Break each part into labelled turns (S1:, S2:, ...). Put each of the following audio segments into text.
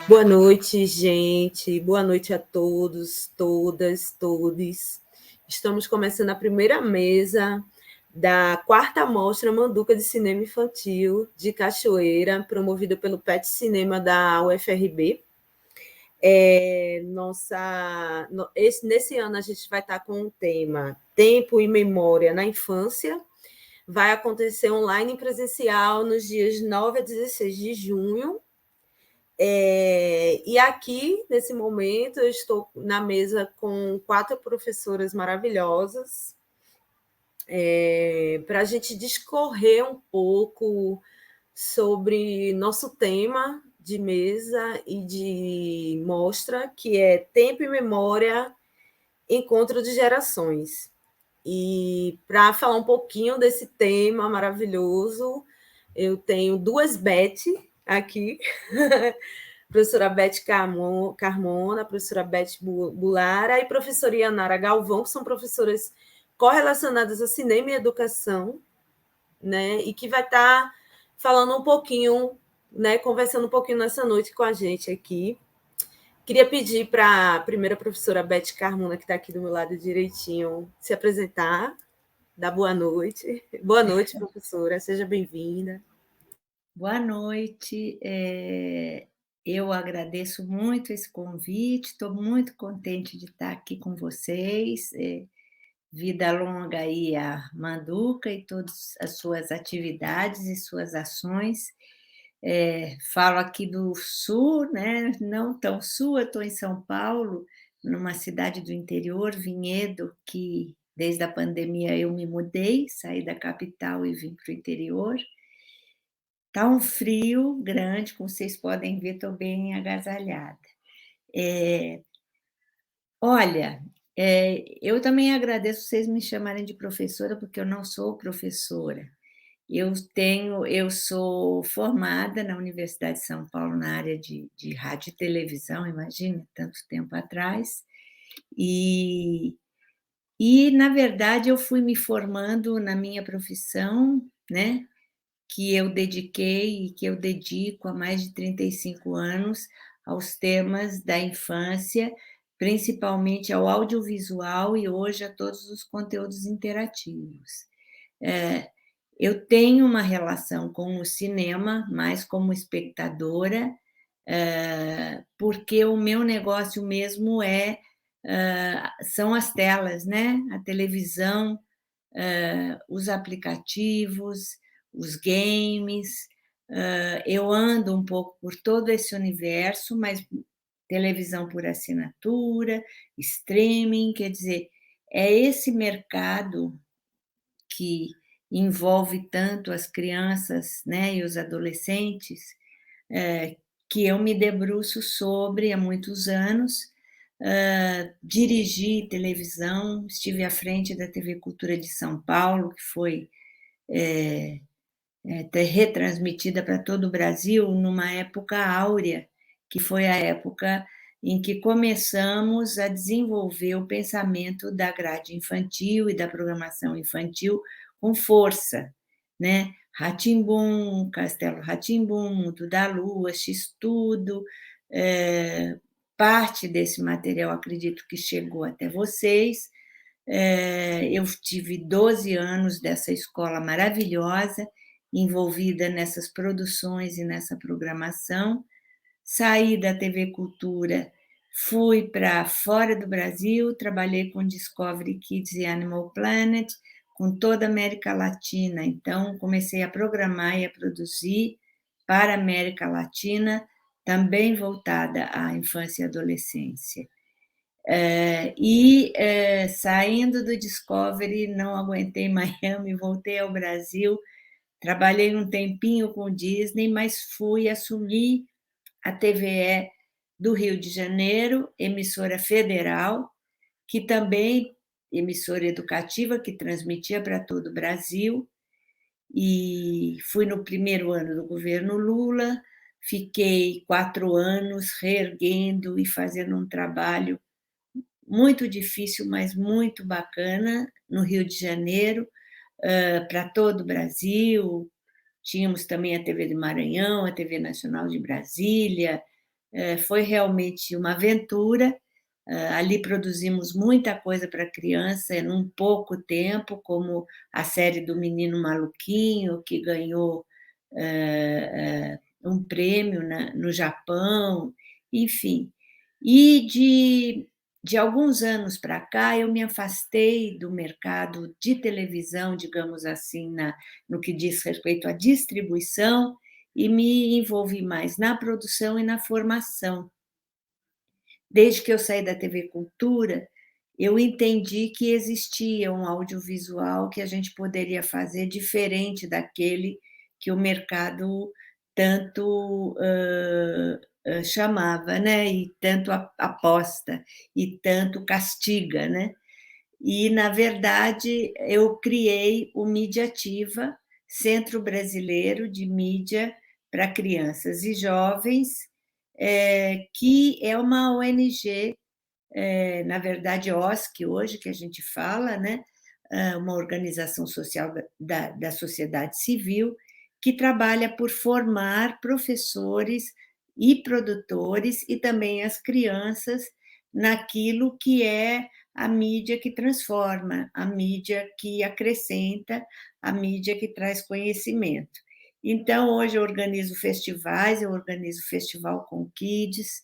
S1: Boa noite, gente. Boa noite a todos, todas, todes. Estamos começando a primeira mesa da quarta mostra Manduca de Cinema Infantil de Cachoeira, promovida pelo PET Cinema da UFRB. Nesse ano a gente vai estar com o tema Tempo e Memória na Infância. Vai acontecer online e presencial nos dias 9 a 16 de junho. E aqui, nesse momento, eu estou na mesa com 4 professoras maravilhosas para a gente discorrer um pouco sobre nosso tema de mesa e de mostra, que é Tempo e Memória, Encontro de Gerações. E para falar um pouquinho desse tema maravilhoso, eu tenho duas Beth aqui. Professora Beth Carmona, professora Beth Bulara e professora Yanara Galvão, que são professoras correlacionadas a cinema e educação, né? E que vai estar falando um pouquinho, né? Conversando um pouquinho nessa noite com a gente aqui. Queria pedir para a primeira professora Beth Carmona, que está aqui do meu lado direitinho, se apresentar, dar boa noite. Boa noite, professora, seja bem-vinda.
S2: Boa noite, eu agradeço muito esse convite, estou muito contente de estar aqui com vocês, vida longa aí a Manduca e todas as suas atividades e suas ações. Falo aqui do sul, né, não tão sul, eu estou em São Paulo, numa cidade do interior, Vinhedo, que desde a pandemia eu me mudei, saí da capital e vim para o interior. Tá um frio grande, como vocês podem ver, estou bem agasalhada. Eh, olha, eu também agradeço vocês me chamarem de professora, porque eu não sou professora. Eu sou formada na Universidade de São Paulo na área de rádio e televisão, imagine, tanto tempo atrás, e na verdade eu fui me formando na minha profissão, né, que eu dediquei e que eu dedico há mais de 35 anos aos temas da infância, principalmente ao audiovisual e hoje a todos os conteúdos interativos. Eh, eu tenho uma relação com o cinema, mais como espectadora, porque o meu negócio mesmo são as telas, né, a televisão, os aplicativos, os games. Eu ando um pouco por todo esse universo, mas televisão por assinatura, streaming, quer dizer, é esse mercado que envolve tanto as crianças, né, e os adolescentes, que eu me debruço sobre há muitos anos. Dirigi televisão, estive à frente da TV Cultura de São Paulo, que foi retransmitida para todo o Brasil numa época áurea, que foi a época em que começamos a desenvolver o pensamento da grade infantil e da programação infantil com força, né? Rá-Tim-Bum, Castelo Rá-Tim-Bum, Mundo da Lua, X-Tudo, parte desse material acredito que chegou até vocês. Eu tive 12 anos dessa escola maravilhosa, envolvida nessas produções e nessa programação. Saí da TV Cultura, fui para fora do Brasil, trabalhei com Discovery Kids e Animal Planet, com toda a América Latina. Então, comecei a programar e a produzir para a América Latina, também voltada à infância e adolescência. Saindo do Discovery, não aguentei Miami, voltei ao Brasil, trabalhei um tempinho com o Disney, mas fui assumir a TVE do Rio de Janeiro, emissora federal, que também emissora educativa, que transmitia para todo o Brasil, e fui no primeiro ano do governo Lula, fiquei 4 anos reerguendo e fazendo um trabalho muito difícil, mas muito bacana, no Rio de Janeiro, para todo o Brasil. Tínhamos também a TV do Maranhão, a TV Nacional de Brasília, foi realmente uma aventura. Ali produzimos muita coisa para criança em pouco tempo, como a série do Menino Maluquinho, que ganhou um prêmio no Japão, enfim. E de alguns anos para cá, eu me afastei do mercado de televisão, digamos assim, no que diz respeito à distribuição, e me envolvi mais na produção e na formação. Desde que eu saí da TV Cultura, eu entendi que existia um audiovisual que a gente poderia fazer diferente daquele que o mercado tanto chamava, né? E tanto aposta, e tanto castiga, né? E, na verdade, eu criei o Mídia Ativa, Centro Brasileiro de Mídia para Crianças e Jovens, que é uma ONG, na verdade, OSC, hoje que a gente fala, né? Uma organização social da sociedade civil, que trabalha por formar professores e produtores e também as crianças naquilo que é a mídia que transforma, a mídia que acrescenta, a mídia que traz conhecimento. Então, hoje eu organizo festivais, eu organizo o Festival com Kids,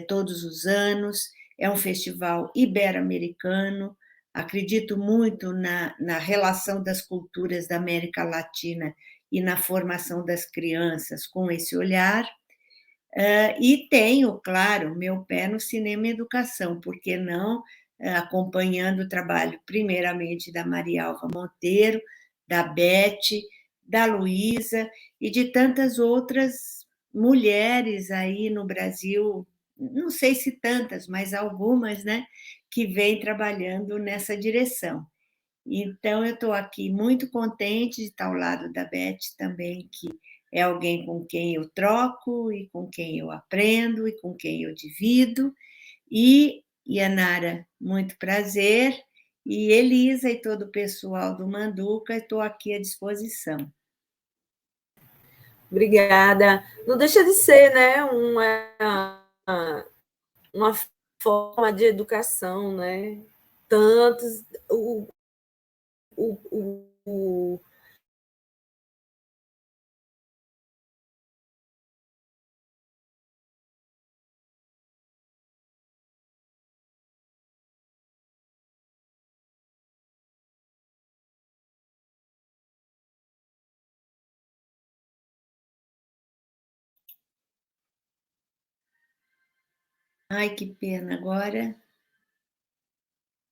S2: todos os anos, é um festival ibero-americano, acredito muito na relação das culturas da América Latina e na formação das crianças com esse olhar. E tenho, claro, meu pé no cinema e educação, por que não acompanhando o trabalho, primeiramente, da Maria Alva Monteiro, da Beth, da Luísa e de tantas outras mulheres aí no Brasil, não sei se tantas, mas algumas, né, que vêm trabalhando nessa direção. Então, eu estou aqui muito contente de estar ao lado da Beth também, que é alguém com quem eu troco e com quem eu aprendo e com quem eu divido. E Yanara, muito prazer. E Elisa e todo o pessoal do Manduca, estou aqui à disposição.
S1: Obrigada. Não deixa de ser, né, uma forma de educação, né? Tantos, o
S2: Ai, que pena, agora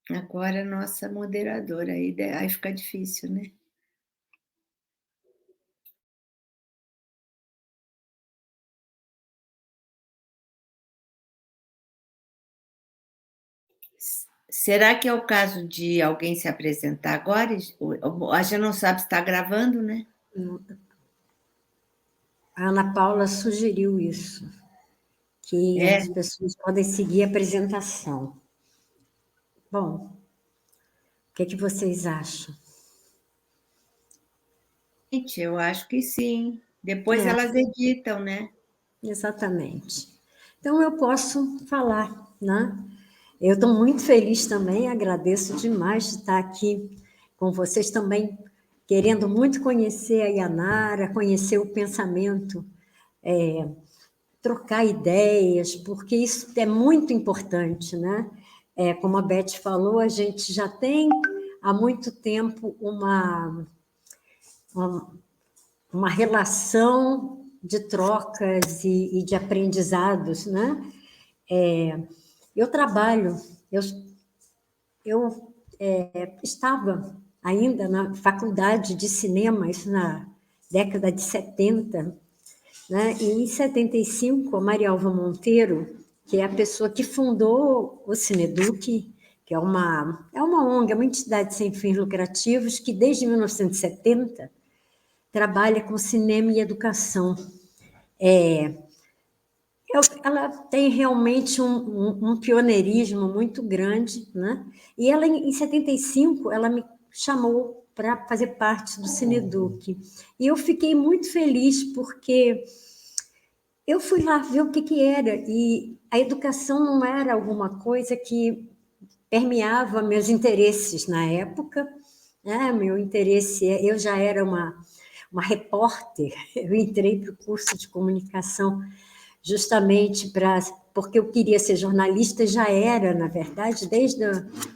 S2: a nossa moderadora, aí fica difícil, né? Será que é o caso de alguém se apresentar agora? A gente não sabe se está gravando, né?
S3: A Ana Paula sugeriu isso, que as pessoas podem seguir a apresentação. Bom, o que vocês acham?
S2: Eu acho que sim. Depois elas editam, né?
S3: Exatamente. Então, eu posso falar, né? Eu estou muito feliz também, agradeço demais de estar aqui com vocês também, querendo muito conhecer a Yanara, conhecer o pensamento, trocar ideias, porque isso é muito importante, né? Como a Beth falou, a gente já tem há muito tempo uma relação de trocas e de aprendizados, né? Eu trabalho, eu estava ainda na faculdade de cinema, isso na década de 70, né? E em 75, a Maria Alva Monteiro, que é a pessoa que fundou o Cineduc, que é uma ONG, é uma entidade sem fins lucrativos, que desde 1970 trabalha com cinema e educação. Ela tem realmente um pioneirismo muito grande, né? E ela, em 75, ela me chamou para fazer parte do Cineduc. E eu fiquei muito feliz, porque eu fui lá ver o que era, e a educação não era alguma coisa que permeava meus interesses na época, né? Meu interesse, eu já era uma repórter, eu entrei para o curso de comunicação justamente porque eu queria ser jornalista, já era, na verdade, desde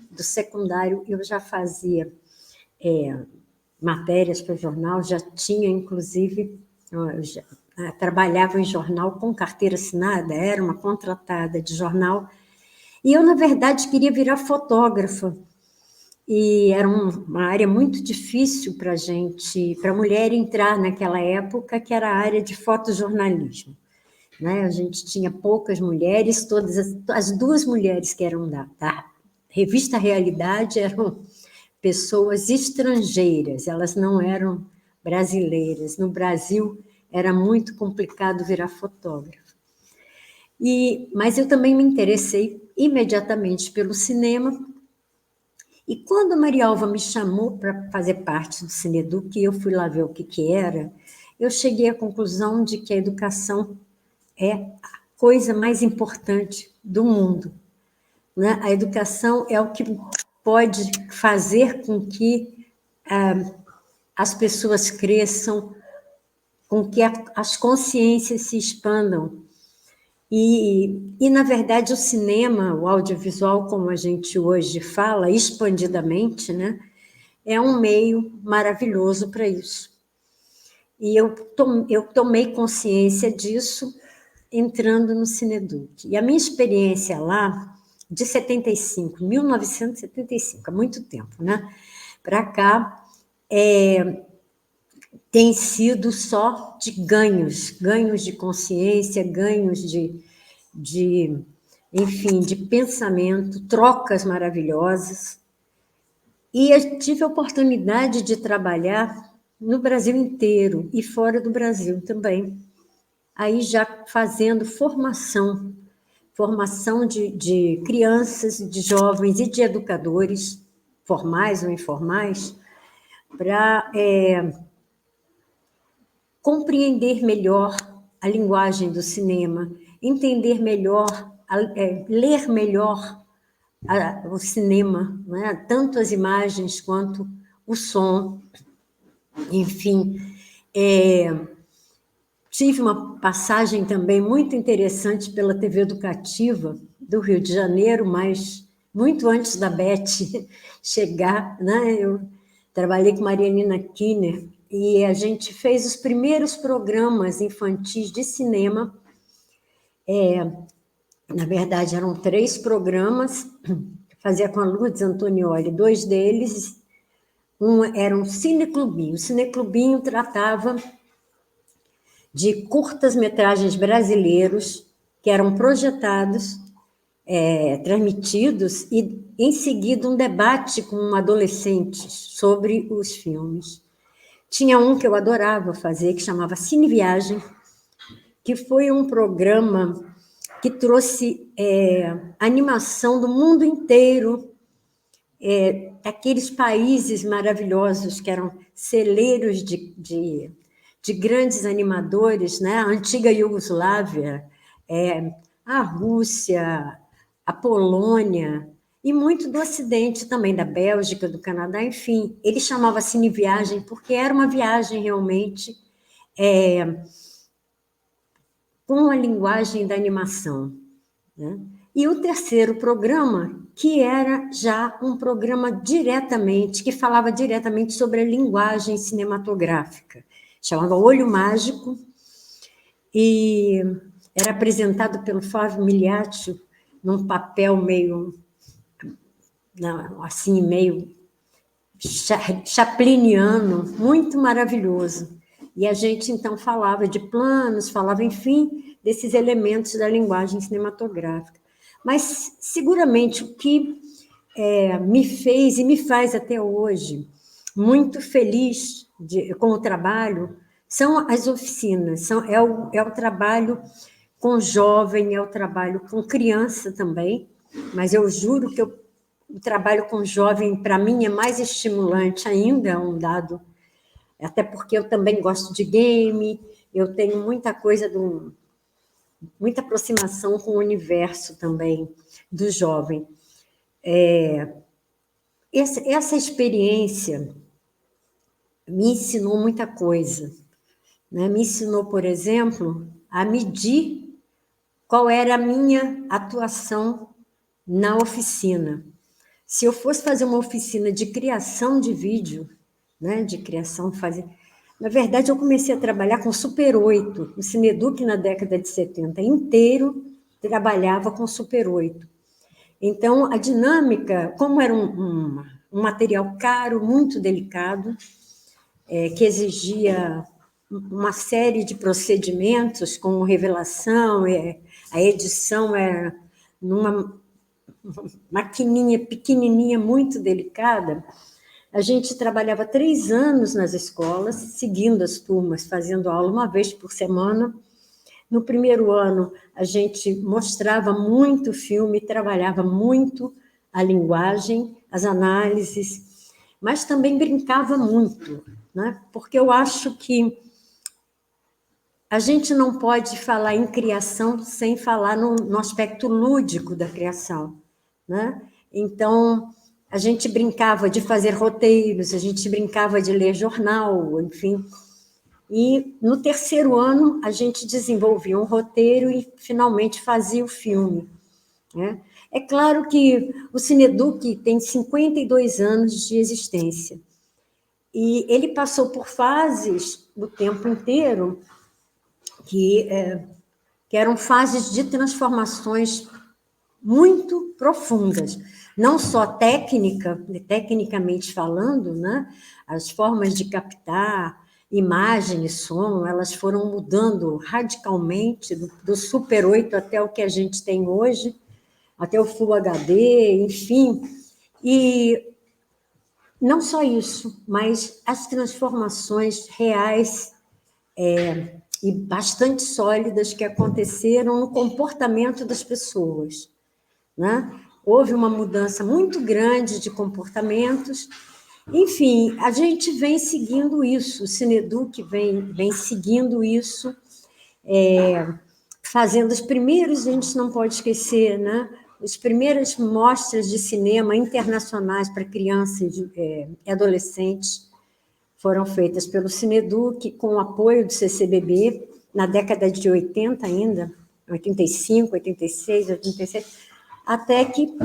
S3: do secundário eu já fazia matérias para o jornal, já tinha, inclusive, eu já trabalhava em jornal com carteira assinada, era uma contratada de jornal, e eu, na verdade, queria virar fotógrafa, e era uma área muito difícil para a mulher entrar naquela época, que era a área de fotojornalismo. Né? A gente tinha poucas mulheres, todas as duas mulheres que eram da revista Realidade eram pessoas estrangeiras, elas não eram brasileiras. No Brasil era muito complicado virar fotógrafo. Mas eu também me interessei imediatamente pelo cinema, e quando a Marialva me chamou para fazer parte do Cineduc, e eu fui lá ver o que era, eu cheguei à conclusão de que a educação é a coisa mais importante do mundo. Né? A educação é o que pode fazer com que as pessoas cresçam, com que as consciências se expandam. Na verdade, o cinema, o audiovisual, como a gente hoje fala, expandidamente, né, é um meio maravilhoso para isso. E eu tomei consciência disso entrando no Cineduc. E a minha experiência lá, de 1975, há muito tempo, né, para cá, tem sido só de ganhos de consciência, ganhos enfim, de pensamento, trocas maravilhosas. E eu tive a oportunidade de trabalhar no Brasil inteiro e fora do Brasil também. Aí já fazendo formação de crianças, de jovens e de educadores, formais ou informais, para compreender melhor a linguagem do cinema, entender melhor, ler melhor o cinema, né? Tanto as imagens quanto o som. Enfim, tive uma passagem também muito interessante pela TV Educativa do Rio de Janeiro, mas muito antes da Beth chegar, né? Eu trabalhei com Marianina Kinner, e a gente fez os primeiros programas infantis de cinema. Na verdade, eram 3 programas, fazia com a Lourdes Antonioli, 2 deles. Um era um cineclubinho. O cineclubinho tratava de curtas-metragens brasileiros que eram projetados, transmitidos, e, em seguida, um debate com adolescentes sobre os filmes. Tinha um que eu adorava fazer, que chamava Cine Viagem, que foi um programa que trouxe animação do mundo inteiro, daqueles países maravilhosos que eram celeiros de grandes animadores, né? A antiga Iugoslávia, a Rússia, a Polônia, e muito do Ocidente também, da Bélgica, do Canadá, enfim. Ele chamava Cine Viagem porque era uma viagem realmente com a linguagem da animação, né? E o terceiro programa, que era já um programa que falava diretamente sobre a linguagem cinematográfica, chamava Olho Mágico, e era apresentado pelo Flávio Miliaccio num papel meio chapliniano, muito maravilhoso. E a gente, então, falava de planos, falava, enfim, desses elementos da linguagem cinematográfica. Mas, seguramente, o que me fez e me faz até hoje muito feliz com o trabalho são as oficinas, é o trabalho com jovem, é o trabalho com criança também, mas eu juro que o trabalho com jovem, para mim, é mais estimulante ainda, é um dado, até porque eu também gosto de game, eu tenho muita coisa muita aproximação com o universo também do jovem. Essa experiência me ensinou muita coisa, né? Me ensinou, por exemplo, a medir qual era a minha atuação na oficina. Se eu fosse fazer uma oficina de criação de vídeo, né, de criação, na verdade, eu comecei a trabalhar com Super 8. O Cineduc, na década de 70 inteiro, trabalhava com Super 8. Então, a dinâmica, como era um material caro, muito delicado, que exigia uma série de procedimentos, como revelação, a edição era numa maquininha pequenininha, muito delicada. A gente trabalhava 3 anos nas escolas, seguindo as turmas, fazendo aula uma vez por semana. No primeiro ano, a gente mostrava muito filme, trabalhava muito a linguagem, as análises, mas também brincava muito, né? Porque eu acho que a gente não pode falar em criação sem falar no aspecto lúdico da criação, né? Então, a gente brincava de fazer roteiros, a gente brincava de ler jornal, enfim. E no terceiro ano, a gente desenvolvia um roteiro e finalmente fazia o filme, né? É claro que o Cineduc tem 52 anos de existência. E ele passou por fases do tempo inteiro que eram fases de transformações muito profundas, não só tecnicamente falando, né? As formas de captar imagem e som, elas foram mudando radicalmente do Super 8 até o que a gente tem hoje, até o Full HD, enfim. E não só isso, mas as transformações reais e bastante sólidas que aconteceram no comportamento das pessoas, né? Houve uma mudança muito grande de comportamentos. Enfim, a gente vem seguindo isso, o Cineduc vem seguindo isso, fazendo os primeiros, a gente não pode esquecer, né? As primeiras mostras de cinema internacionais para crianças e adolescentes foram feitas pelo Cineduc, com o apoio do CCBB, na década de 80 ainda, 85, 86, 87, até que,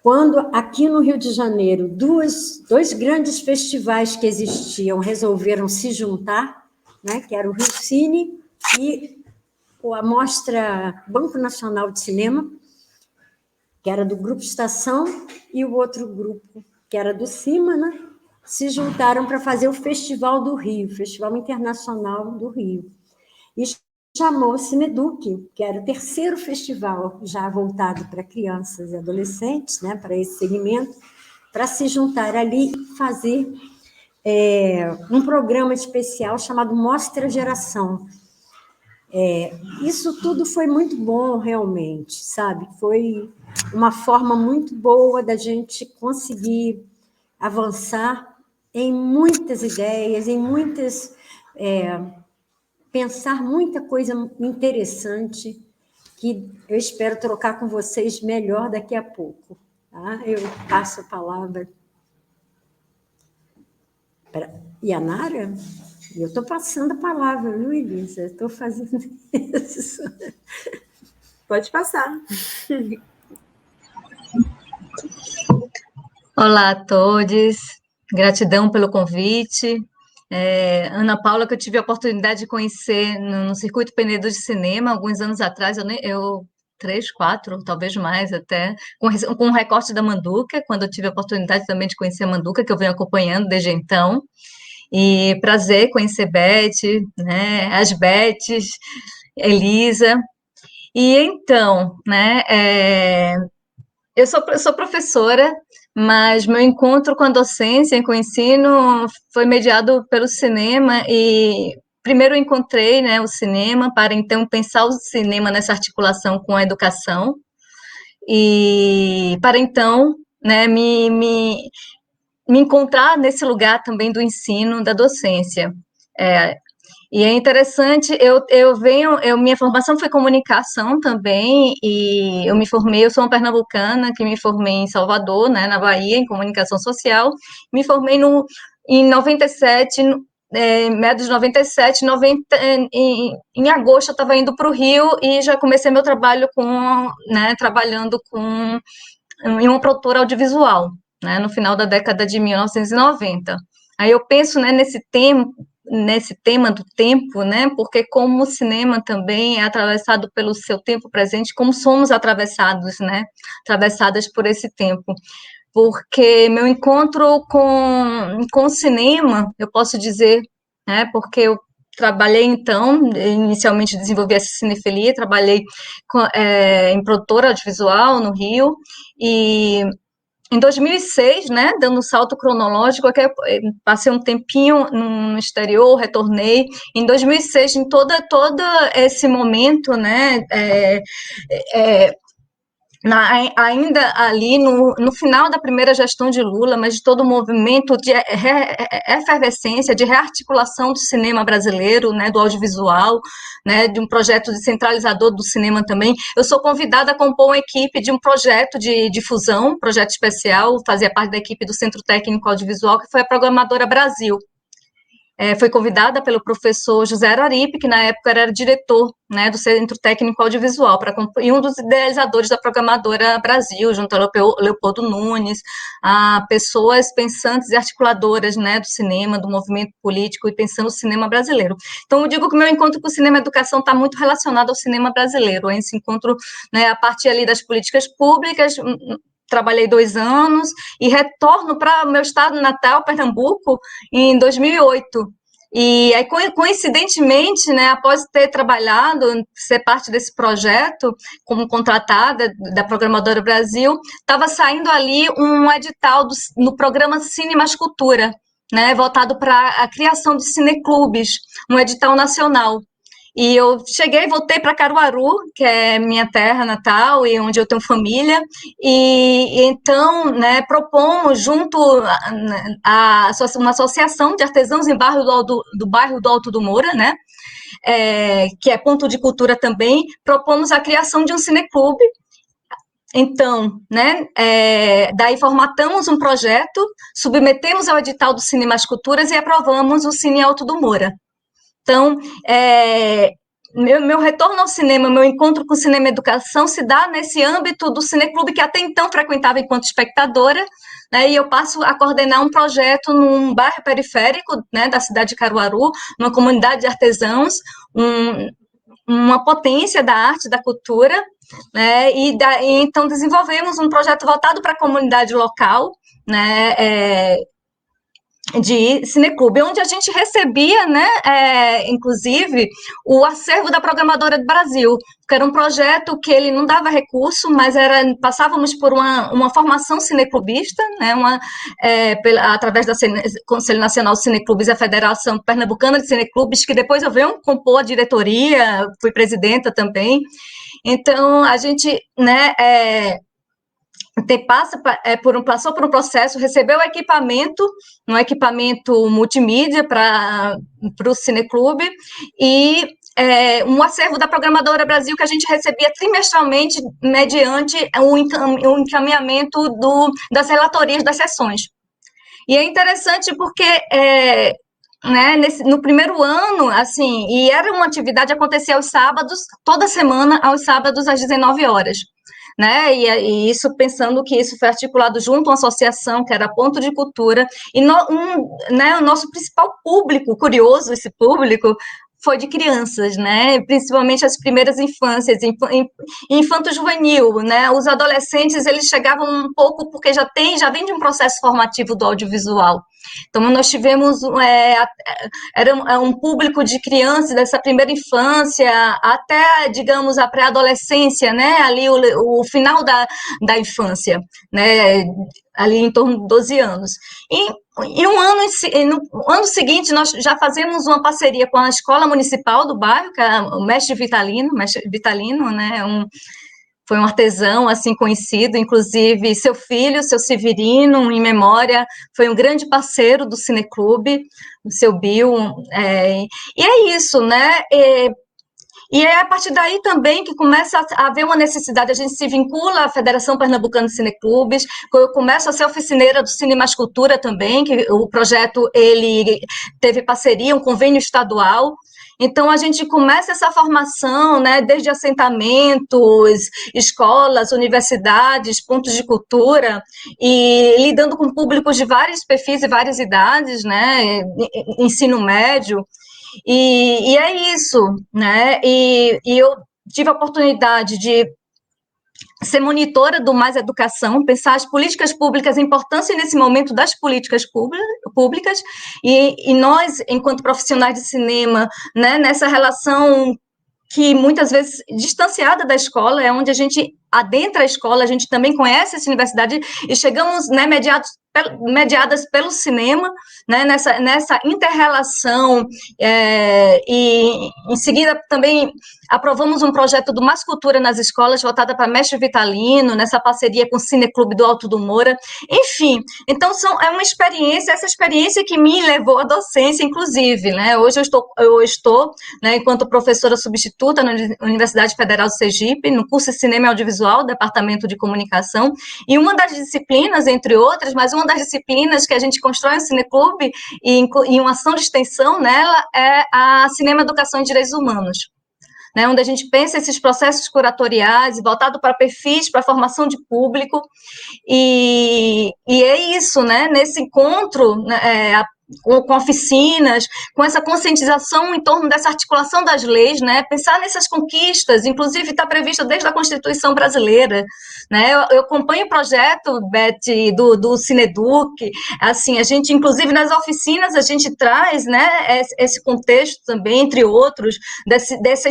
S3: quando aqui no Rio de Janeiro, dois grandes festivais que existiam resolveram se juntar, né, que era o Rio Cine e a Mostra Banco Nacional de Cinema, que era do Grupo Estação, e o outro grupo, que era do CIMA, né, se juntaram para fazer o Festival do Rio, Festival Internacional do Rio. E chamou o Cineduc, que era o terceiro festival já voltado para crianças e adolescentes, né, para esse segmento, para se juntar ali e fazer um programa especial chamado Mostra Geração. Isso tudo foi muito bom, realmente, sabe? Foi uma forma muito boa da gente conseguir avançar em muitas ideias, em muitas... pensar muita coisa interessante que eu espero trocar com vocês melhor daqui a pouco. Tá? Eu passo a palavra para Yanara. Eu estou passando a palavra, viu, Elisa? Estou fazendo isso.
S1: Pode passar.
S4: Olá a todos, gratidão pelo convite. Ana Paula, que eu tive a oportunidade de conhecer no Circuito Penedo de Cinema, alguns anos atrás, eu 3, 4, talvez mais até, com o recorte da Manduca, quando eu tive a oportunidade também de conhecer a Manduca, que eu venho acompanhando desde então. E prazer conhecer Beth, né, as Beths, Elisa. E então, né, eu sou professora, mas meu encontro com a docência e com o ensino foi mediado pelo cinema e primeiro eu encontrei, né, o cinema para então pensar o cinema nessa articulação com a educação e para então, né, me encontrar nesse lugar também do ensino, da docência. E é interessante, minha formação foi comunicação também, e eu sou uma pernambucana que me formei em Salvador, né, na Bahia, em comunicação social, me formei em 97, meados de 97, em agosto eu estava indo para o Rio e já comecei meu trabalho trabalhando em uma produtora audiovisual, né, no final da década de 1990. Aí eu penso, né, nesse tema do tempo, né, porque como o cinema também é atravessado pelo seu tempo presente, como somos atravessados, né, atravessadas por esse tempo. Porque meu encontro com o cinema, eu posso dizer, né, porque eu trabalhei, então, inicialmente desenvolvi essa cinefilia, trabalhei em produtora audiovisual no Rio, e em 2006, né, dando um salto cronológico, passei um tempinho no exterior, retornei. Em 2006, em todo esse momento, né, ainda ali no final da primeira gestão de Lula, mas de todo o movimento de efervescência, de rearticulação do cinema brasileiro, né, do audiovisual, né, de um projeto descentralizador do cinema também. Eu sou convidada a compor uma equipe de um projeto de difusão, projeto especial, fazia parte da equipe do Centro Técnico Audiovisual, que foi a Programadora Brasil. Foi convidada pelo professor José Araripe, que na época era diretor, né, do Centro Técnico Audiovisual, e um dos idealizadores da Programadora Brasil, junto a Leopoldo Nunes, a pessoas pensantes e articuladoras, né, do cinema, do movimento político e pensando o cinema brasileiro. Então, eu digo que o meu encontro com o cinema e educação está muito relacionado ao cinema brasileiro, esse encontro, né, a partir ali das políticas públicas. Trabalhei 2 anos e retorno para o meu estado natal, Pernambuco, em 2008. E aí, coincidentemente, né, após ter trabalhado, ser parte desse projeto, como contratada da Programadora Brasil, estava saindo ali um edital no programa Cine Mais Cultura, né, voltado para a criação de cineclubes, um edital nacional. E eu voltei para Caruaru, que é minha terra natal e onde eu tenho família, e então, né, propomos junto a uma associação de artesãos em do bairro do Alto do Moura, né, que é ponto de cultura também, propomos a criação de um cineclube. Então, né, daí formatamos um projeto, submetemos ao edital do Cine Mais Culturas e aprovamos o Cine Alto do Moura. Então, meu retorno ao cinema, meu encontro com o cinema e educação se dá nesse âmbito do cineclube que até então frequentava enquanto espectadora, né, e eu passo a coordenar um projeto num bairro periférico, né, da cidade de Caruaru, numa comunidade de artesãos, uma potência da arte, da cultura, né, e então desenvolvemos um projeto voltado para a comunidade local, né, de cineclube, onde a gente recebia, né, inclusive, o acervo da Programadora do Brasil, que era um projeto que ele não dava recurso, mas passávamos por uma formação cineclubista, né, através da Conselho Nacional de Cineclubes e a Federação Pernambucana de Cineclubes, que depois eu venho compor a diretoria, fui presidenta também. Então, a gente, né, passou por um processo, recebeu um equipamento multimídia para o Cineclube e um acervo da Programadora Brasil que a gente recebia trimestralmente mediante o encaminhamento das relatorias das sessões. E é interessante porque né, no primeiro ano, assim, e era uma atividade que acontecia aos sábados, toda semana, aos sábados, às 19 horas. Né, e isso pensando que isso foi articulado junto a uma associação que era Ponto de Cultura, e né, o nosso principal público, curioso esse público, foi de crianças, né, principalmente as primeiras infâncias, infanto-juvenil, né, os adolescentes, eles chegavam um pouco, porque já vem de um processo formativo do audiovisual. Então, nós tivemos era um público de crianças dessa primeira infância até, digamos, a pré-adolescência, né? Ali o final da infância, né? Ali em torno de 12 anos. E no ano seguinte, nós já fazemos uma parceria com a Escola Municipal do bairro, que é o Mestre Vitalino, né? foi um artesão assim conhecido, inclusive seu filho, seu Severino, em memória, foi um grande parceiro do Cineclube, o seu Bill, e é isso, né? E é a partir daí também que começa a haver uma necessidade, a gente se vincula à Federação Pernambucana de Cineclubes, eu começo a ser oficineira do Cine Mais Cultura também, que o projeto ele teve parceria, um convênio estadual. Então, a gente começa essa formação, né, desde assentamentos, escolas, universidades, pontos de cultura, e lidando com públicos de vários perfis e várias idades, né, ensino médio, e é isso, né, e eu tive a oportunidade de ser monitora do Mais Educação, pensar as políticas públicas, a importância nesse momento das políticas públicas, e nós, enquanto profissionais de cinema, né, nessa relação que muitas vezes distanciada da escola, é onde a gente adentra a escola, a gente também conhece essa universidade e chegamos, né, mediadas pelo cinema, né, nessa inter-relação, e em seguida também aprovamos um projeto do Mais Cultura nas escolas, voltada para Mestre Vitalino, nessa parceria com o Cineclube do Alto do Moura, enfim, então é uma experiência, essa experiência que me levou à docência, inclusive, né, hoje eu estou, né, enquanto professora substituta na Universidade Federal do Sergipe, no curso de Cinema e Audiovisual, Departamento de Comunicação, e uma das disciplinas, entre outras, mas uma das disciplinas que a gente constrói no Cineclube e uma ação de extensão nela é a Cinema, Educação e Direitos Humanos, né, onde a gente pensa esses processos curatoriais voltado para perfis, para formação de público, e é isso, né, nesse encontro, né, com oficinas, com essa conscientização em torno dessa articulação das leis, né, pensar nessas conquistas, inclusive está previsto desde a Constituição brasileira, né, eu acompanho o projeto, Beth, do Cineduc, assim, a gente, inclusive nas oficinas, a gente traz, né, esse contexto também, entre outros, dessa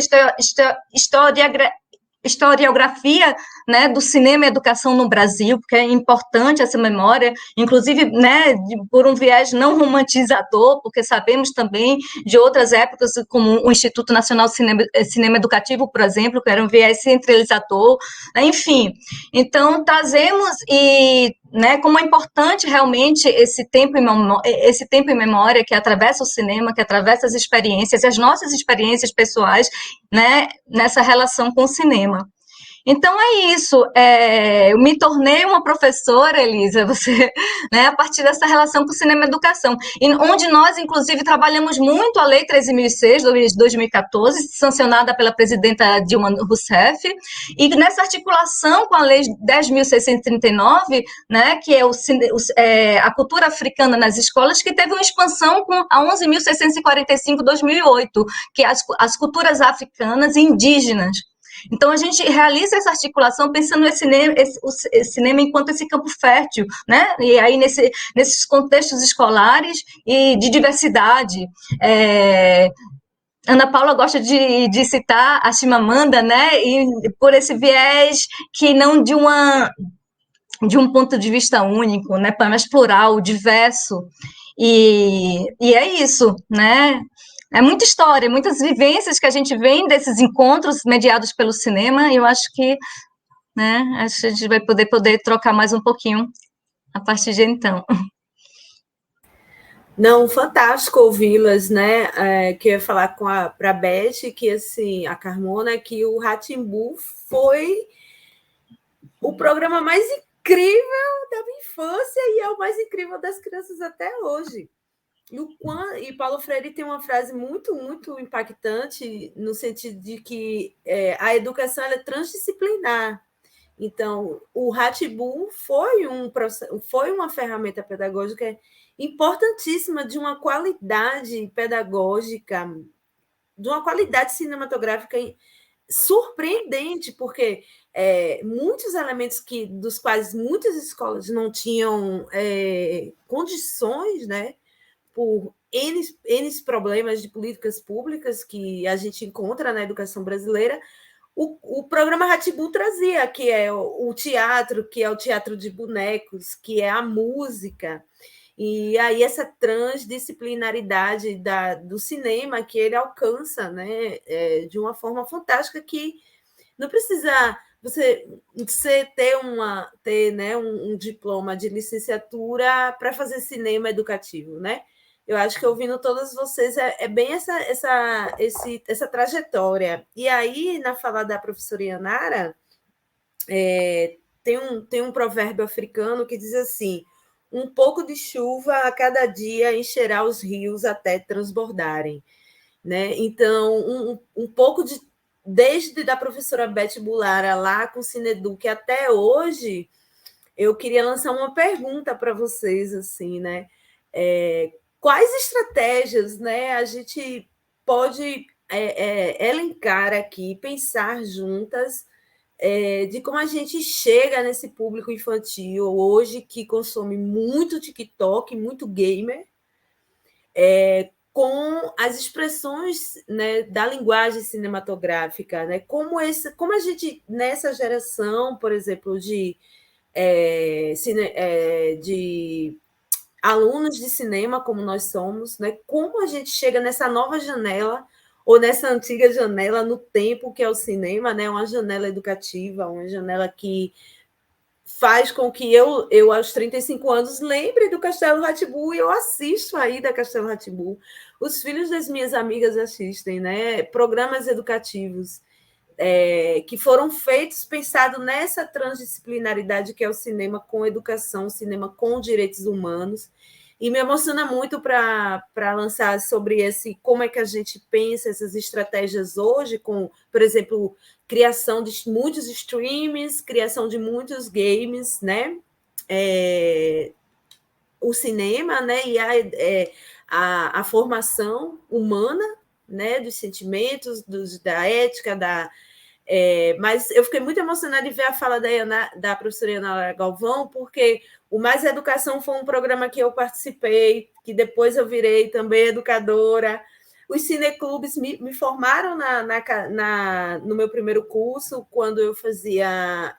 S4: historiografia, né, do cinema e educação no Brasil, porque é importante essa memória, inclusive, né, por um viés não romantizador, porque sabemos também de outras épocas, como o Instituto Nacional de Cinema Educativo, por exemplo, que era um viés centralizador, enfim. Então, trazemos e, né, como é importante realmente esse tempo em memória que atravessa o cinema, que atravessa as experiências, as nossas experiências pessoais, né, nessa relação com o cinema. Então é isso, eu me tornei uma professora, Elisa, você, né, a partir dessa relação com o cinema e educação, onde nós, inclusive, trabalhamos muito a Lei 13.006, de 2014, sancionada pela presidenta Dilma Rousseff, e nessa articulação com a Lei 10.639, né, que é a cultura africana nas escolas, que teve uma expansão com a 11.645 de 2008, que é as culturas africanas e indígenas. Então, a gente realiza essa articulação pensando esse cinema enquanto esse campo fértil, né? E aí, nesses contextos escolares e de diversidade. Ana Paula gosta de citar a Chimamanda, né? E por esse viés que não de um ponto de vista único, né? Mas plural, diverso. E é isso, né? É muita história, muitas vivências que a gente vem desses encontros mediados pelo cinema, e eu acho que, né, acho que a gente vai poder trocar mais um pouquinho a partir de então.
S1: Não, fantástico ouvi-las, né? Que eu ia falar para a Beth, que assim, a Carmona, que o Rá-Tim-Bum foi o programa mais incrível da minha infância e é o mais incrível das crianças até hoje. E Paulo Freire tem uma frase muito, muito impactante no sentido de que a educação é transdisciplinar. Então, o Rá-Tim-Bum foi uma ferramenta pedagógica importantíssima de uma qualidade pedagógica, de uma qualidade cinematográfica surpreendente, porque muitos elementos dos quais muitas escolas não tinham condições, né, por N problemas de políticas públicas que a gente encontra na educação brasileira, o programa Rá-Tim-Bum trazia, que é o teatro, que é o teatro de bonecos, que é a música, e aí essa transdisciplinaridade do cinema que ele alcança, né, de uma forma fantástica, que não precisa você ter, né, um diploma de licenciatura para fazer cinema educativo, né? Eu acho que ouvindo todas vocês é bem essa trajetória. E aí, na fala da professora Yanara, tem um provérbio africano que diz assim: um pouco de chuva a cada dia encherá os rios até transbordarem. Né? Então, um pouco desde da professora Beth Bulara lá com o Cineduc até hoje, eu queria lançar uma pergunta para vocês, assim, né? Quais estratégias, né, a gente pode elencar aqui, pensar juntas de como a gente chega nesse público infantil hoje que consome muito TikTok, muito gamer, com as expressões, né, da linguagem cinematográfica, né? Como a gente, nessa geração, por exemplo, de alunos de cinema, como nós somos, né? Como a gente chega nessa nova janela, ou nessa antiga janela no tempo que é o cinema, né? Uma janela educativa, uma janela que faz com que eu aos 35 anos, lembre do Castelo Rá-Tim-Bum, e eu assisto ainda Castelo Rá-Tim-Bum. Os filhos das minhas amigas assistem, né? Programas educativos que foram feitos pensado nessa transdisciplinaridade que é o cinema com educação, o cinema com direitos humanos. E me emociona muito para lançar sobre como é que a gente pensa essas estratégias hoje, com, por exemplo, criação de muitos streams, criação de muitos games, né? O cinema, né? E a formação humana, né? Dos sentimentos, da ética, mas eu fiquei muito emocionada de ver a fala da professora Ana Galvão, porque o Mais Educação foi um programa que eu participei, que depois eu virei também educadora. Os cineclubes me formaram no meu primeiro curso, quando eu fazia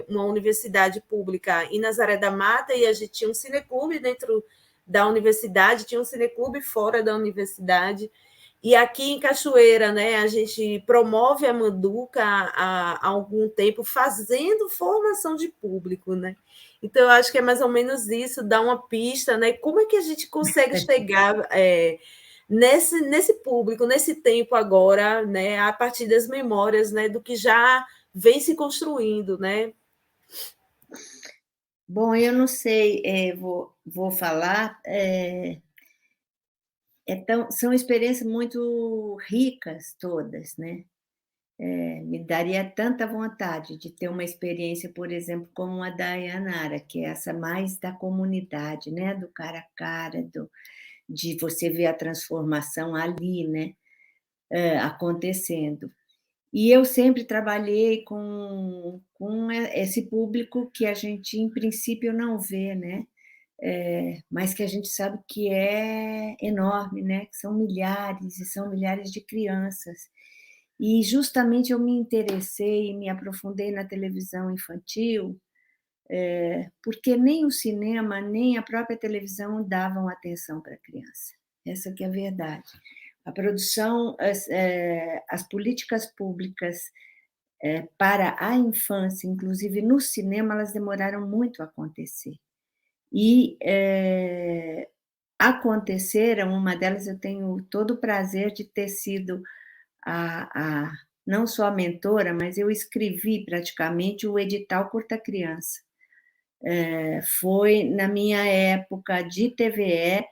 S1: uma universidade pública em Nazaré da Mata, e a gente tinha um cineclube dentro da universidade, tinha um cineclube fora da universidade. E aqui em Cachoeira, né, a gente promove a Manduca há algum tempo, fazendo formação de público, né? Então, eu acho que é mais ou menos isso, dar uma pista, né? Como é que a gente consegue chegar nesse público, nesse tempo agora, né, a partir das memórias, né, do que já vem se construindo, né?
S2: Bom, eu não sei, vou falar. São experiências muito ricas todas, né? Me daria tanta vontade de ter uma experiência, por exemplo, como a da Yanara, que é essa mais da comunidade, né? Do cara a cara, de você ver a transformação ali, né? Acontecendo. E eu sempre trabalhei com esse público que a gente, em princípio, não vê, né? Mas que a gente sabe que é enorme, né? Que são milhares e são milhares de crianças. E justamente eu me interessei e me aprofundei na televisão infantil, porque nem o cinema, nem a própria televisão davam atenção para a criança. Essa que é a verdade. A produção, as políticas públicas para a infância, inclusive no cinema, elas demoraram muito a acontecer. E aconteceram, uma delas eu tenho todo o prazer de ter sido não só a mentora, mas eu escrevi praticamente o edital Curta Criança. Foi na minha época de TVE,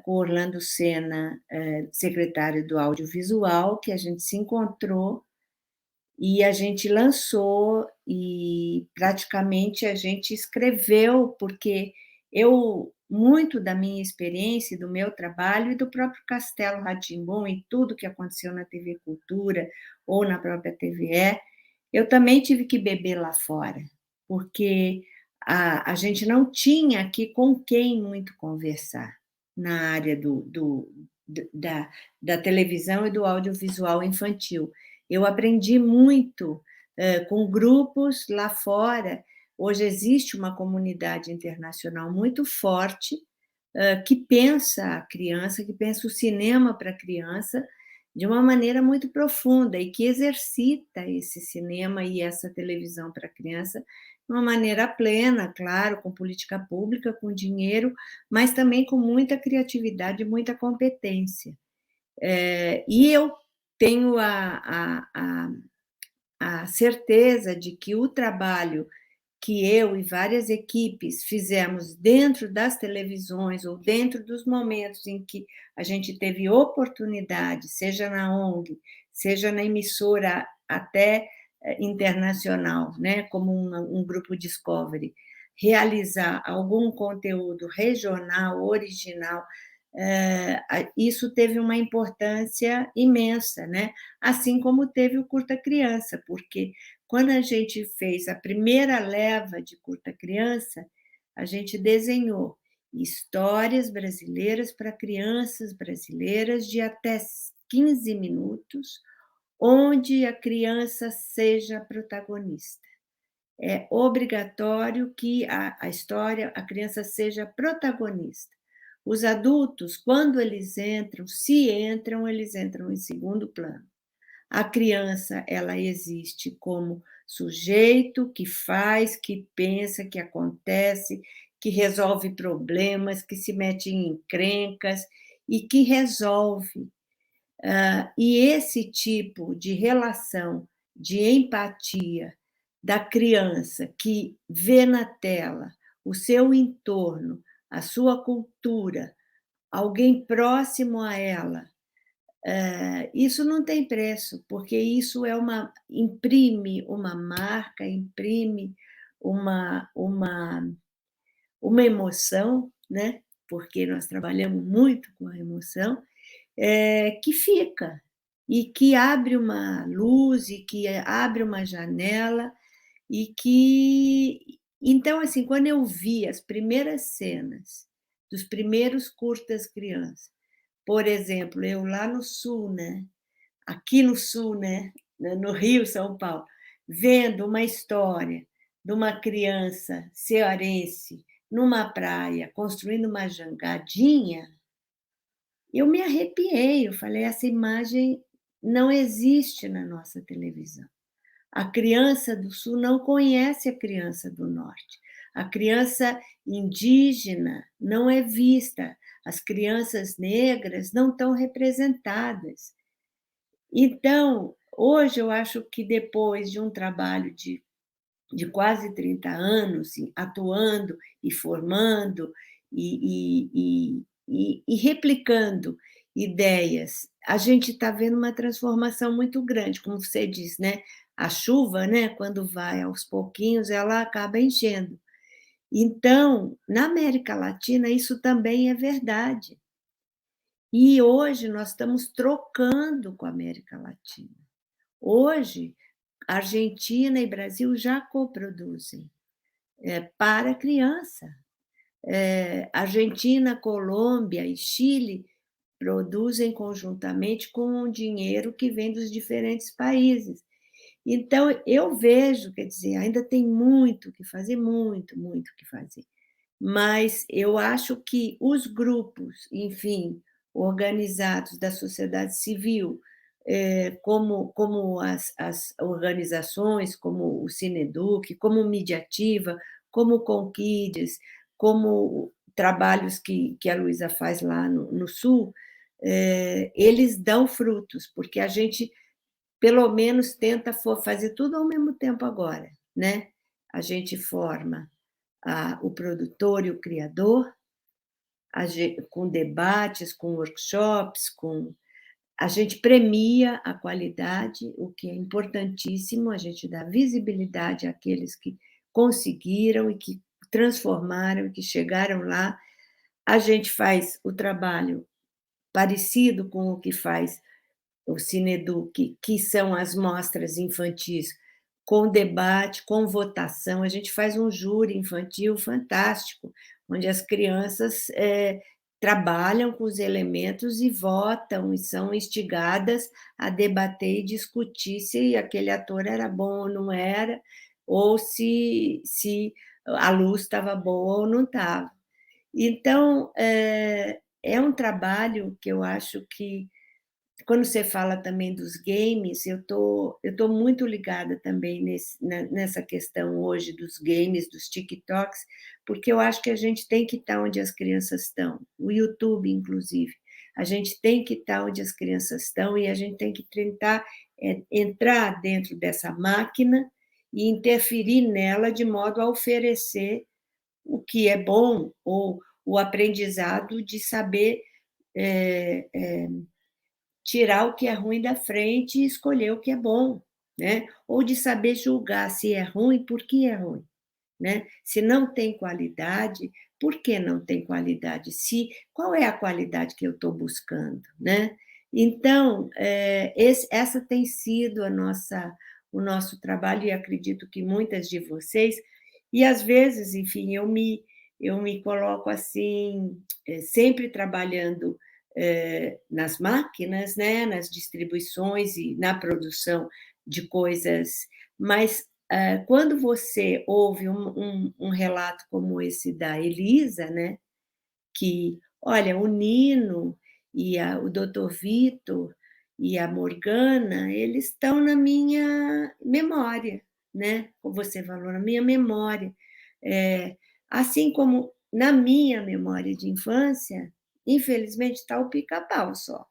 S2: com Orlando Senna, secretário do audiovisual, que a gente se encontrou e a gente lançou, e praticamente a gente escreveu, porque muito da minha experiência, do meu trabalho e do próprio Castelo Rá-Tim-Bum e tudo que aconteceu na TV Cultura ou na própria TVE, eu também tive que beber lá fora, porque a gente não tinha aqui com quem muito conversar na área da televisão e do audiovisual infantil. Eu aprendi muito com grupos lá fora. Hoje existe uma comunidade internacional muito forte que pensa a criança, que pensa o cinema para a criança, de uma maneira muito profunda e que exercita esse cinema e essa televisão para a criança de uma maneira plena, claro, com política pública, com dinheiro, mas também com muita criatividade e muita competência. E eu tenho a certeza de que o trabalho que eu e várias equipes fizemos dentro das televisões ou dentro dos momentos em que a gente teve oportunidade, seja na ONG, seja na emissora até internacional, né, como um grupo Discovery, realizar algum conteúdo regional, original, isso teve uma importância imensa, né? Assim como teve o Curta Criança, porque quando a gente fez a primeira leva de Curta Criança, a gente desenhou histórias brasileiras para crianças brasileiras de até 15 minutos, onde a criança seja protagonista. É obrigatório que a história, a criança seja protagonista. Os adultos, quando eles entram, se entram, eles entram em segundo plano. A criança, ela existe como sujeito que faz, que pensa, que acontece, que resolve problemas, que se mete em encrencas e que resolve. E esse tipo de relação de empatia da criança que vê na tela o seu entorno, a sua cultura, alguém próximo a ela, isso não tem preço, porque isso imprime uma marca, imprime uma emoção, né? Porque nós trabalhamos muito com a emoção, que fica e que abre uma luz e que abre uma janela e que então assim, quando eu vi as primeiras cenas dos primeiros curtas crianças, por exemplo, eu lá no sul, né? Aqui no sul, né? No Rio, São Paulo, vendo uma história de uma criança cearense numa praia construindo uma jangadinha, eu me arrepiei, eu falei, essa imagem não existe na nossa televisão. A criança do Sul não conhece a criança do Norte. A criança indígena não é vista. As crianças negras não estão representadas. Então, hoje eu acho que depois de um trabalho de quase 30 anos, atuando e formando e replicando ideias, a gente está vendo uma transformação muito grande, como você diz, né? A chuva, né, quando vai aos pouquinhos, ela acaba enchendo. Então, na América Latina, isso também é verdade. E hoje nós estamos trocando com a América Latina. Hoje, Argentina e Brasil já coproduzem para criança. Argentina, Colômbia e Chile produzem conjuntamente com o dinheiro que vem dos diferentes países. Então, eu vejo, quer dizer, ainda tem muito que fazer, muito, muito que fazer. Mas eu acho que os grupos, enfim, organizados da sociedade civil, como as organizações, como o Cineduc, como Mediativa, como o Conquides, como trabalhos que a Luísa faz lá no Sul, eles dão frutos, porque a gente, pelo menos, tenta fazer tudo ao mesmo tempo agora, né? A gente forma o produtor e o criador, com debates, com workshops, a gente premia a qualidade, o que é importantíssimo, a gente dá visibilidade àqueles que conseguiram e que transformaram, e que chegaram lá. A gente faz o trabalho parecido com o que faz o Cineduc, que são as mostras infantis, com debate, com votação. A gente faz um júri infantil fantástico, onde as crianças trabalham com os elementos e votam, e são instigadas a debater e discutir se aquele ator era bom ou não era, ou se a luz estava boa ou não estava. Então, é um trabalho que eu acho que quando você fala também dos games, eu tô muito ligada também nessa questão hoje dos games, dos TikToks, porque eu acho que a gente tem que estar onde as crianças estão, o YouTube, inclusive. A gente tem que estar onde as crianças estão e a gente tem que tentar entrar dentro dessa máquina e interferir nela de modo a oferecer o que é bom, ou o aprendizado de saber tirar o que é ruim da frente e escolher o que é bom, né? Ou de saber julgar se é ruim, por que é ruim, né? Se não tem qualidade, por que não tem qualidade? Qual é a qualidade que eu estou buscando, né? Então, essa tem sido o nosso trabalho, e acredito que muitas de vocês, e às vezes, enfim, eu me coloco assim, sempre trabalhando nas máquinas, né, nas distribuições e na produção de coisas, mas quando você ouve um relato como esse da Elisa, né, que, olha, o Nino e o Dr. Vitor e a Morgana, eles estão na minha memória, né? Como você falou, na minha memória. Assim como na minha memória de infância, infelizmente está o Pica-Pau só.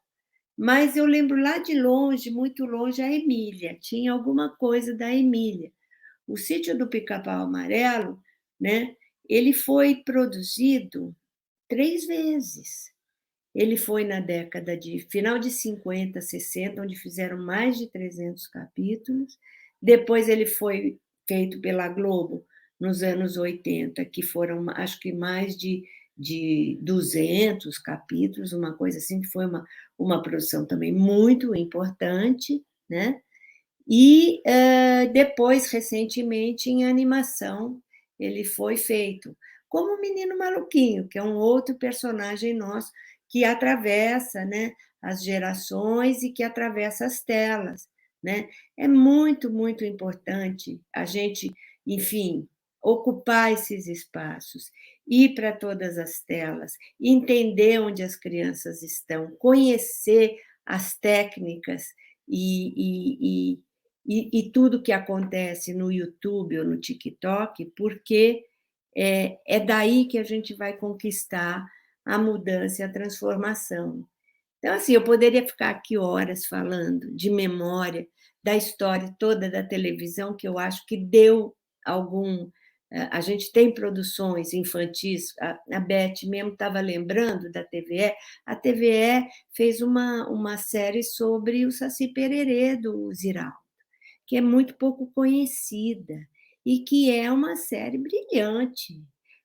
S2: Mas eu lembro lá de longe, muito longe, a Emília. Tinha alguma coisa da Emília. O Sítio do Pica-Pau Amarelo, né, ele foi produzido 3 vezes. Ele foi na década de final de 50, 60, onde fizeram mais de 300 capítulos. Depois ele foi feito pela Globo nos anos 80, que foram, acho que mais de 200 capítulos, uma coisa assim, que foi uma produção também muito importante, né? E depois, recentemente, em animação, ele foi feito como o Menino Maluquinho, que é um outro personagem nosso que atravessa, né, as gerações e que atravessa as telas, né? É muito, muito importante a gente, enfim, ocupar esses espaços, ir para todas as telas, entender onde as crianças estão, conhecer as técnicas e tudo que acontece no YouTube ou no TikTok, porque é daí que a gente vai conquistar a mudança e a transformação. Então, assim, eu poderia ficar aqui horas falando de memória, da história toda da televisão, que eu acho que deu algum... A gente tem produções infantis, a Beth mesmo estava lembrando da TVE, a TVE fez uma série sobre o Saci Pererê do Ziraldo, que é muito pouco conhecida e que é uma série brilhante.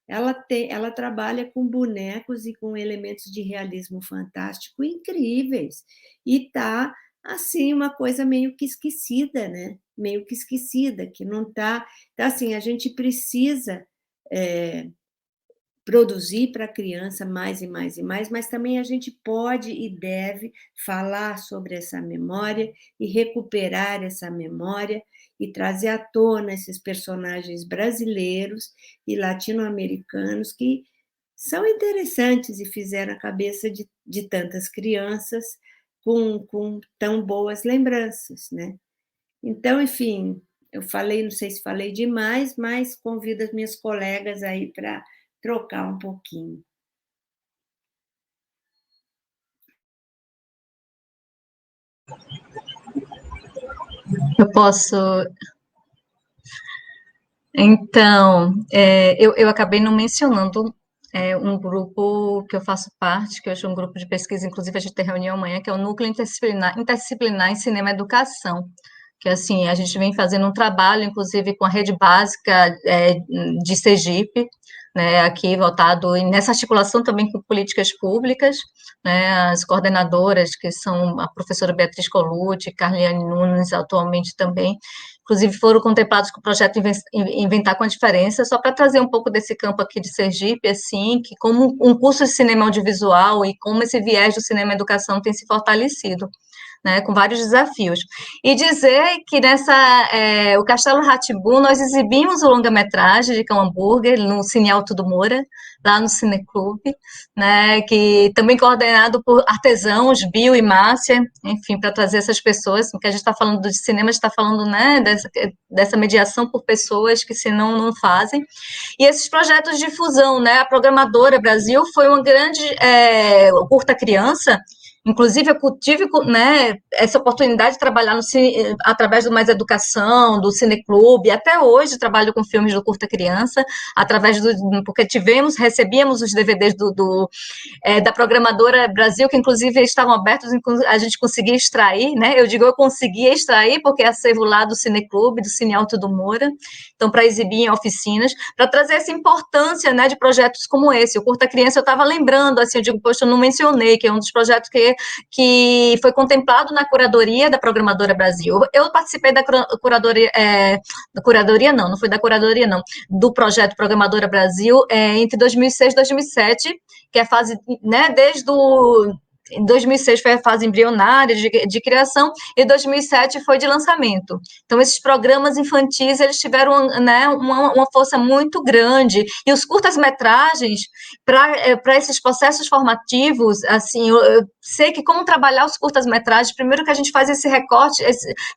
S2: Ela trabalha com bonecos e com elementos de realismo fantástico incríveis. E está, assim, uma coisa meio que esquecida, né? Meio que esquecida, que não está... Então, assim, a gente precisa produzir para a criança mais e mais e mais, mas também a gente pode e deve falar sobre essa memória e recuperar essa memória e trazer à tona esses personagens brasileiros e latino-americanos que são interessantes e fizeram a cabeça de tantas crianças com tão boas lembranças, né? Então, enfim, eu falei, não sei se falei demais, mas convido as minhas colegas aí para trocar um pouquinho.
S4: Eu posso. Então, eu acabei não mencionando um grupo que eu faço parte, que hoje é um grupo de pesquisa, inclusive a gente tem reunião amanhã, que é o Núcleo Interdisciplinar em Cinema e Educação, que assim, a gente vem fazendo um trabalho, inclusive com a rede básica de Sergipe, né, aqui voltado nessa articulação também com políticas públicas, né, as coordenadoras, que são a professora Beatriz Colucci, Carliane Nunes, atualmente também, inclusive foram contemplados com o projeto Inventar com a Diferença, só para trazer um pouco desse campo aqui de Sergipe, assim, que como um curso de cinema audiovisual e como esse viés do cinema e educação tem se fortalecido, né, com vários desafios. E dizer que o Castelo Rá-Tim-Bum, nós exibimos o longa-metragem de Cão Hambúrguer no Cine Alto do Moura, lá no Cineclube, né, que também coordenado por artesãos, Bill e Márcia, enfim, para trazer essas pessoas, porque a gente está falando de cinema, a gente está falando, né, dessa mediação por pessoas que senão não fazem. E esses projetos de difusão, né, a Programadora Brasil foi uma grande curta criança. Inclusive, eu tive, né, essa oportunidade de trabalhar através do Mais Educação, do Cineclube. Até hoje trabalho com filmes do Curta Criança, porque recebíamos os DVDs da Programadora Brasil, que inclusive estavam abertos, a gente conseguia extrair, né? Eu conseguia extrair, porque é acervo lá do Cineclube, do Cine Alto do Moura, então, para exibir em oficinas, para trazer essa importância, né, de projetos como esse. O Curta Criança, eu estava lembrando, assim, eu digo, poxa, eu não mencionei, que é um dos projetos que foi contemplado na curadoria da Programadora Brasil. Eu participei da curadoria, não foi da curadoria, não, do projeto Programadora Brasil entre 2006 e 2007, que é a fase, né, em 2006 foi a fase embrionária de criação e 2007 foi de lançamento. Então, esses programas infantis, eles tiveram, né, uma força muito grande. E os curtas-metragens, para esses processos formativos, assim, eu sei que como trabalhar os curtas-metragens, primeiro que a gente faz esse recorte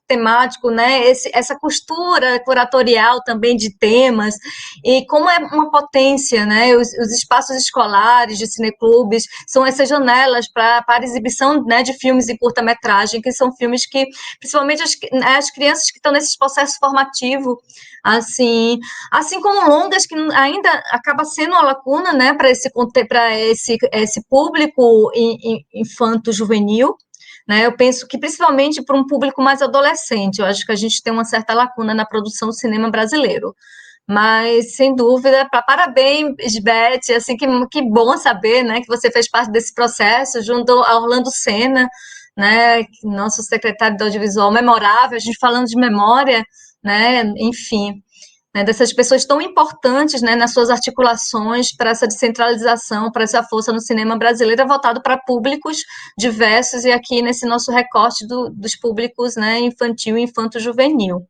S4: temático, né, essa costura curatorial também de temas, e como é uma potência, né, os espaços escolares de cineclubes são essas janelas para exibição, né, de filmes em curta-metragem, que são filmes que, principalmente as crianças que estão nesse processo formativo, assim como longas, que ainda acaba sendo uma lacuna, né, para esse público infanto-juvenil, né? Eu penso que principalmente para um público mais adolescente, eu acho que a gente tem uma certa lacuna na produção do cinema brasileiro. Mas, sem dúvida, parabéns, Beth, assim, que bom saber, né, que você fez parte desse processo, junto a Orlando Senna, né, nosso secretário do audiovisual memorável, a gente falando de memória, né, enfim, né, dessas pessoas tão importantes, né, nas suas articulações para essa descentralização, para essa força no cinema brasileiro, voltado para públicos diversos, e aqui nesse nosso recorte dos públicos, né, infantil e infanto-juvenil.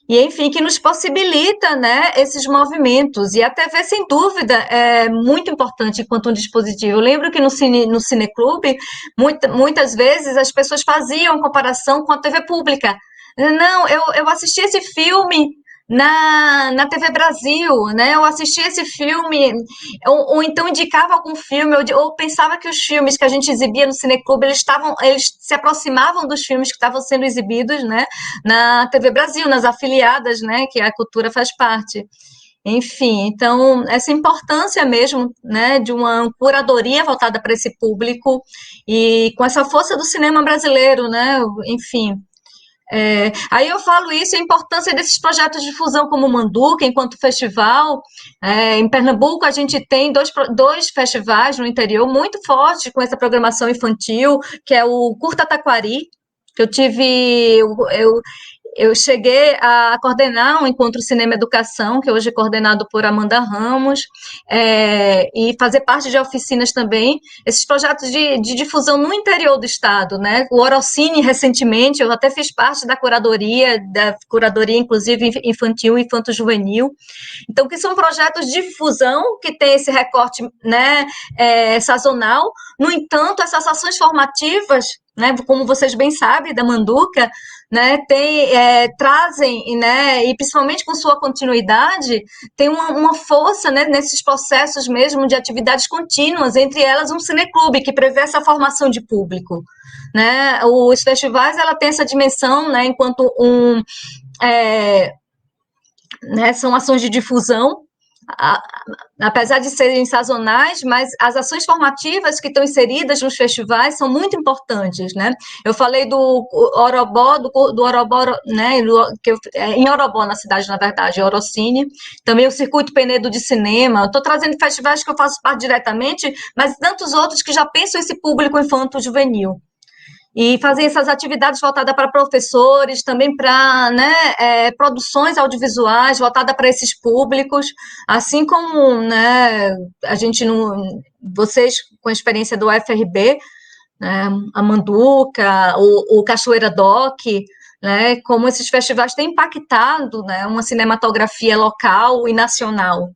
S4: E, enfim, que nos possibilita, né, esses movimentos. E a TV, sem dúvida, é muito importante enquanto um dispositivo. Eu lembro que no Cineclube, muitas vezes as pessoas faziam comparação com a TV pública. Não, eu assisti esse filme na TV Brasil, né? Eu assisti esse filme, ou então indicava algum filme, ou pensava que os filmes que a gente exibia no Cineclube, eles se aproximavam dos filmes que estavam sendo exibidos, né, na TV Brasil, nas afiliadas, né, que a cultura faz parte. Enfim, então, essa importância mesmo, né, de uma curadoria voltada para esse público e com essa força do cinema brasileiro, né, enfim. Aí eu falo isso, a importância desses projetos de difusão como o Manduca, enquanto festival. Em Pernambuco, a gente tem dois festivais no interior muito fortes com essa programação infantil, que é o Curta Taquari, que eu cheguei a coordenar um encontro Cinema Educação, que hoje é coordenado por Amanda Ramos, e fazer parte de oficinas também, esses projetos de difusão no interior do estado, né? O Orocine, recentemente, eu até fiz parte da curadoria inclusive infantil e infanto-juvenil. Então, que são projetos de difusão que tem esse recorte, né, sazonal. No entanto, essas ações formativas, né, como vocês bem sabem, da Manduca, né, trazem, né, e principalmente com sua continuidade, tem uma força, né, nesses processos mesmo de atividades contínuas, entre elas um cineclube, que prevê essa formação de público. Né? Os festivais, ela tem essa dimensão, né, enquanto né, são ações de difusão, apesar de serem sazonais, mas as ações formativas que estão inseridas nos festivais são muito importantes, né? Eu falei do Orobó, do Orobó, né, em Orobó, na cidade, na verdade, Orocine, também o Circuito Penedo de Cinema. Estou trazendo festivais que eu faço parte diretamente, mas tantos outros que já pensam esse público infanto-juvenil. E fazer essas atividades voltadas para professores, também para, né, produções audiovisuais voltadas para esses públicos, assim como, né, vocês com a experiência do UFRB, né, a Manduca, o Cachoeira Doc, né, como esses festivais têm impactado, né, uma cinematografia local e nacional.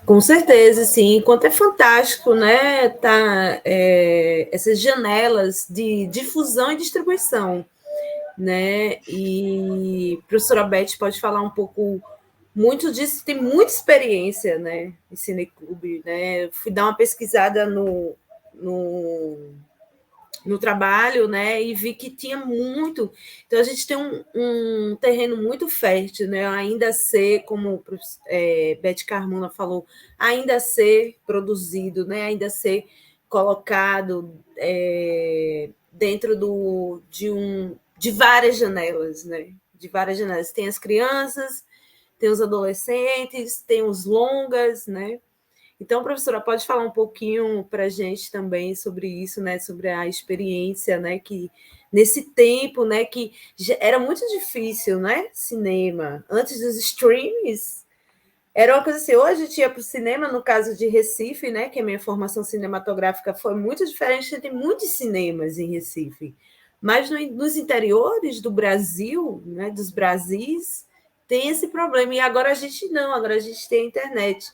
S1: Com certeza, sim. Enquanto é fantástico, né, essas janelas de difusão e distribuição, né? E a professora Beth pode falar um pouco muito disso, tem muita experiência, né, em cineclube, né? Fui dar uma pesquisada no trabalho, né, e vi que tinha muito. Então, a gente tem um terreno muito fértil, né, ainda a ser, como Beth Carmona falou, ainda a ser produzido, né, ainda a ser colocado dentro de várias janelas, né, de várias janelas. Tem as crianças, tem os adolescentes, tem os longas, né? Então, professora, pode falar um pouquinho para a gente também sobre isso, né? Sobre a experiência, né? Que nesse tempo, né? Que era muito difícil, né? Cinema antes dos streams era uma coisa assim. Ou a gente ia para o cinema, no caso de Recife, né? Que a minha formação cinematográfica foi muito diferente. Tem muitos cinemas em Recife, mas nos interiores do Brasil, né? Dos Brasis, tem esse problema. E agora a gente não. Agora a gente tem a internet,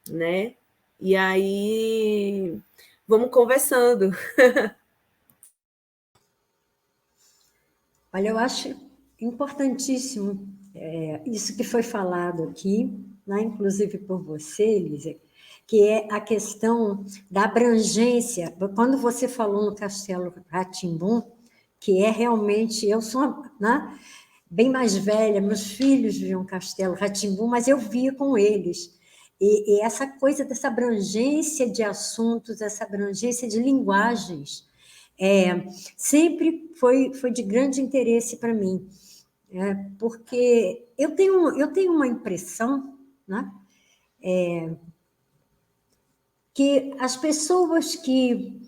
S1: né? E aí vamos conversando.
S3: Olha, eu acho importantíssimo isso que foi falado aqui, né, inclusive por você, Elisa, que é a questão da abrangência. Quando você falou no Castelo Rá-Tim-Bum, que é realmente, eu sou, né, bem mais velha, meus filhos viviam Castelo Rá-Tim-Bum, mas eu via com eles. E essa coisa dessa abrangência de assuntos, essa abrangência de linguagens, sempre foi de grande interesse para mim, porque eu tenho uma impressão, né, que as pessoas que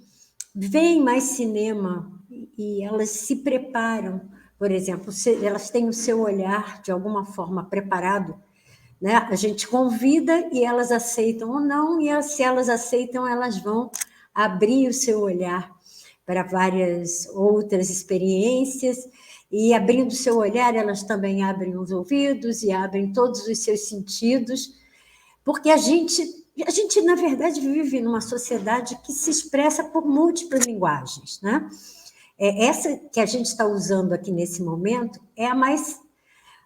S3: veem mais cinema e elas se preparam, por exemplo, elas têm o seu olhar de alguma forma preparado, né? A gente convida e elas aceitam ou não, e se elas aceitam, elas vão abrir o seu olhar para várias outras experiências, e abrindo o seu olhar, elas também abrem os ouvidos e abrem todos os seus sentidos, porque a gente, na verdade, vive numa sociedade que se expressa por múltiplas linguagens, né? Essa que a gente está usando aqui nesse momento é a mais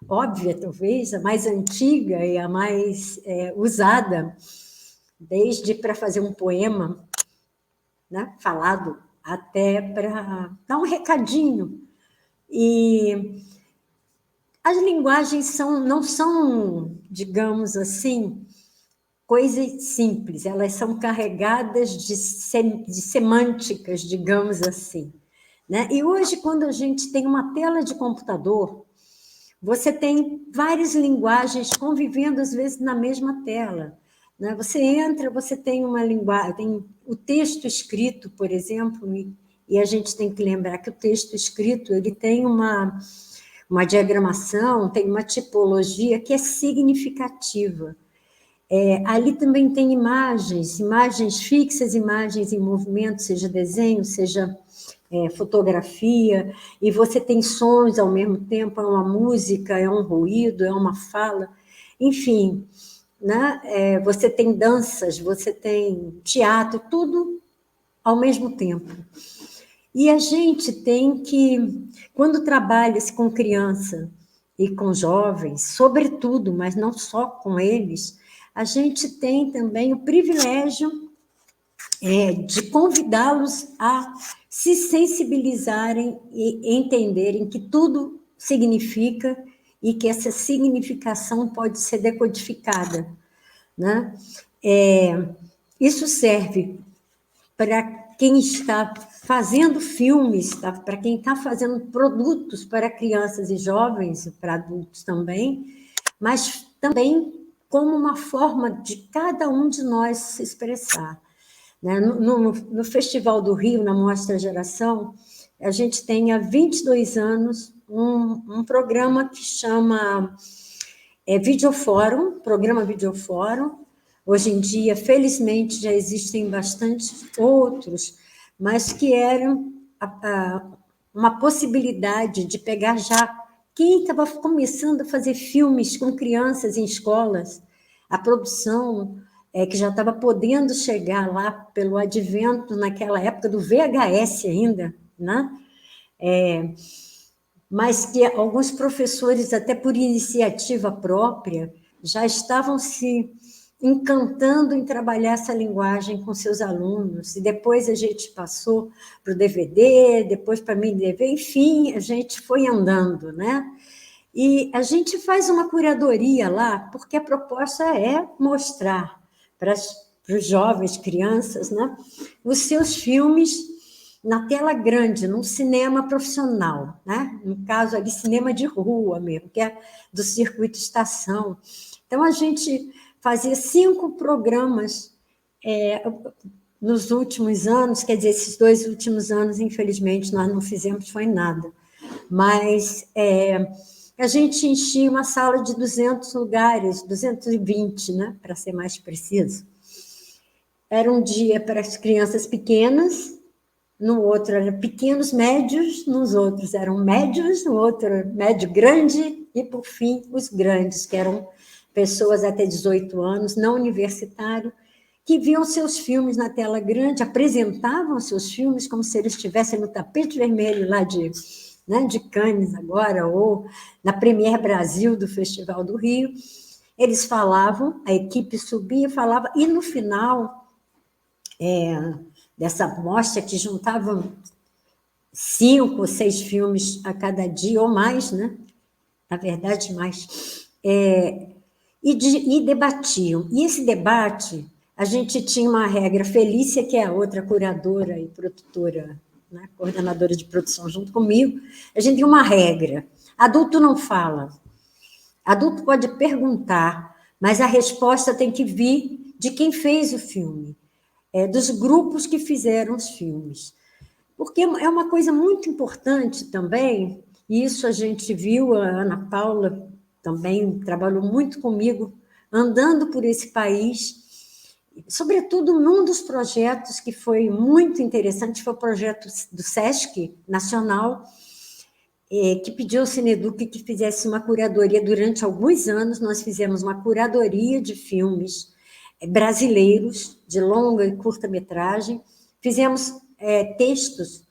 S3: óbvia, talvez, a mais antiga e a mais usada, desde para fazer um poema, né, falado, até para dar um recadinho. E as linguagens não são, digamos assim, coisas simples, elas são carregadas de semânticas, digamos assim, né? E hoje, quando a gente tem uma tela de computador, você tem várias linguagens convivendo, às vezes, na mesma tela, né? Você entra, você tem uma linguagem, tem o texto escrito, por exemplo, e a gente tem que lembrar que o texto escrito ele tem uma diagramação, tem uma tipologia que é significativa. Ali também tem imagens fixas, imagens em movimento, seja desenho, seja fotografia, e você tem sons ao mesmo tempo, é uma música, é um ruído, é uma fala, enfim, né? Você tem danças, você tem teatro, tudo ao mesmo tempo. E a gente tem que, quando trabalha-se com criança e com jovens, sobretudo, mas não só com eles, a gente tem também o privilégio de convidá-los a se sensibilizarem e entenderem que tudo significa e que essa significação pode ser decodificada, né? Isso serve para quem está fazendo filmes, tá? Para quem está fazendo produtos para crianças e jovens, para adultos também, mas também como uma forma de cada um de nós se expressar. Né? No Festival do Rio, na Mostra Geração, a gente tem há 22 anos um programa que chama Videofórum, programa Videofórum, Hoje em dia, felizmente, já existem bastante outros, mas que eram uma possibilidade de pegar já quem estava começando a fazer filmes com crianças em escolas, a produção que já estava podendo chegar lá pelo advento, naquela época do VHS ainda, né? Mas que alguns professores, até por iniciativa própria, já estavam se encantando em trabalhar essa linguagem com seus alunos, e depois a gente passou para o DVD, depois para mim DVD, enfim, a gente foi andando, né? E a gente faz uma curadoria lá, porque a proposta é mostrar para os jovens, crianças, né, os seus filmes na tela grande, num cinema profissional, né? No caso ali, cinema de rua mesmo, que é do Circuito Estação. Então, a gente fazia 5 programas nos últimos anos, quer dizer, esses 2 últimos anos, infelizmente, nós não fizemos foi nada, mas a gente enchia uma sala de 200 lugares, 220, né, para ser mais preciso. Era um dia para as crianças pequenas, no outro eram pequenos, médios, nos outros eram médios, no outro médio grande, e, por fim, os grandes, que eram pessoas até 18 anos, não universitário, que viam seus filmes na tela grande, apresentavam seus filmes como se eles estivessem no tapete vermelho lá de Cannes agora, ou na Premiere Brasil do Festival do Rio. Eles falavam, a equipe subia e falava, e no final dessa mostra, que juntavam 5 ou 6 filmes a cada dia, ou mais, né? Na verdade, mais. E debatiam. E esse debate, a gente tinha uma regra, Felícia, que é a outra curadora e produtora, né, coordenadora de produção junto comigo, a gente tem uma regra. Adulto não fala. Adulto pode perguntar, mas a resposta tem que vir de quem fez o filme, dos grupos que fizeram os filmes. Porque é uma coisa muito importante também, e isso a gente viu, a Ana Paula também trabalhou muito comigo, andando por esse país, sobretudo num dos projetos que foi muito interessante, foi o projeto do SESC Nacional, que pediu ao Cineduc que fizesse uma curadoria. Durante alguns anos, nós fizemos uma curadoria de filmes brasileiros, de longa e curta-metragem, fizemos textos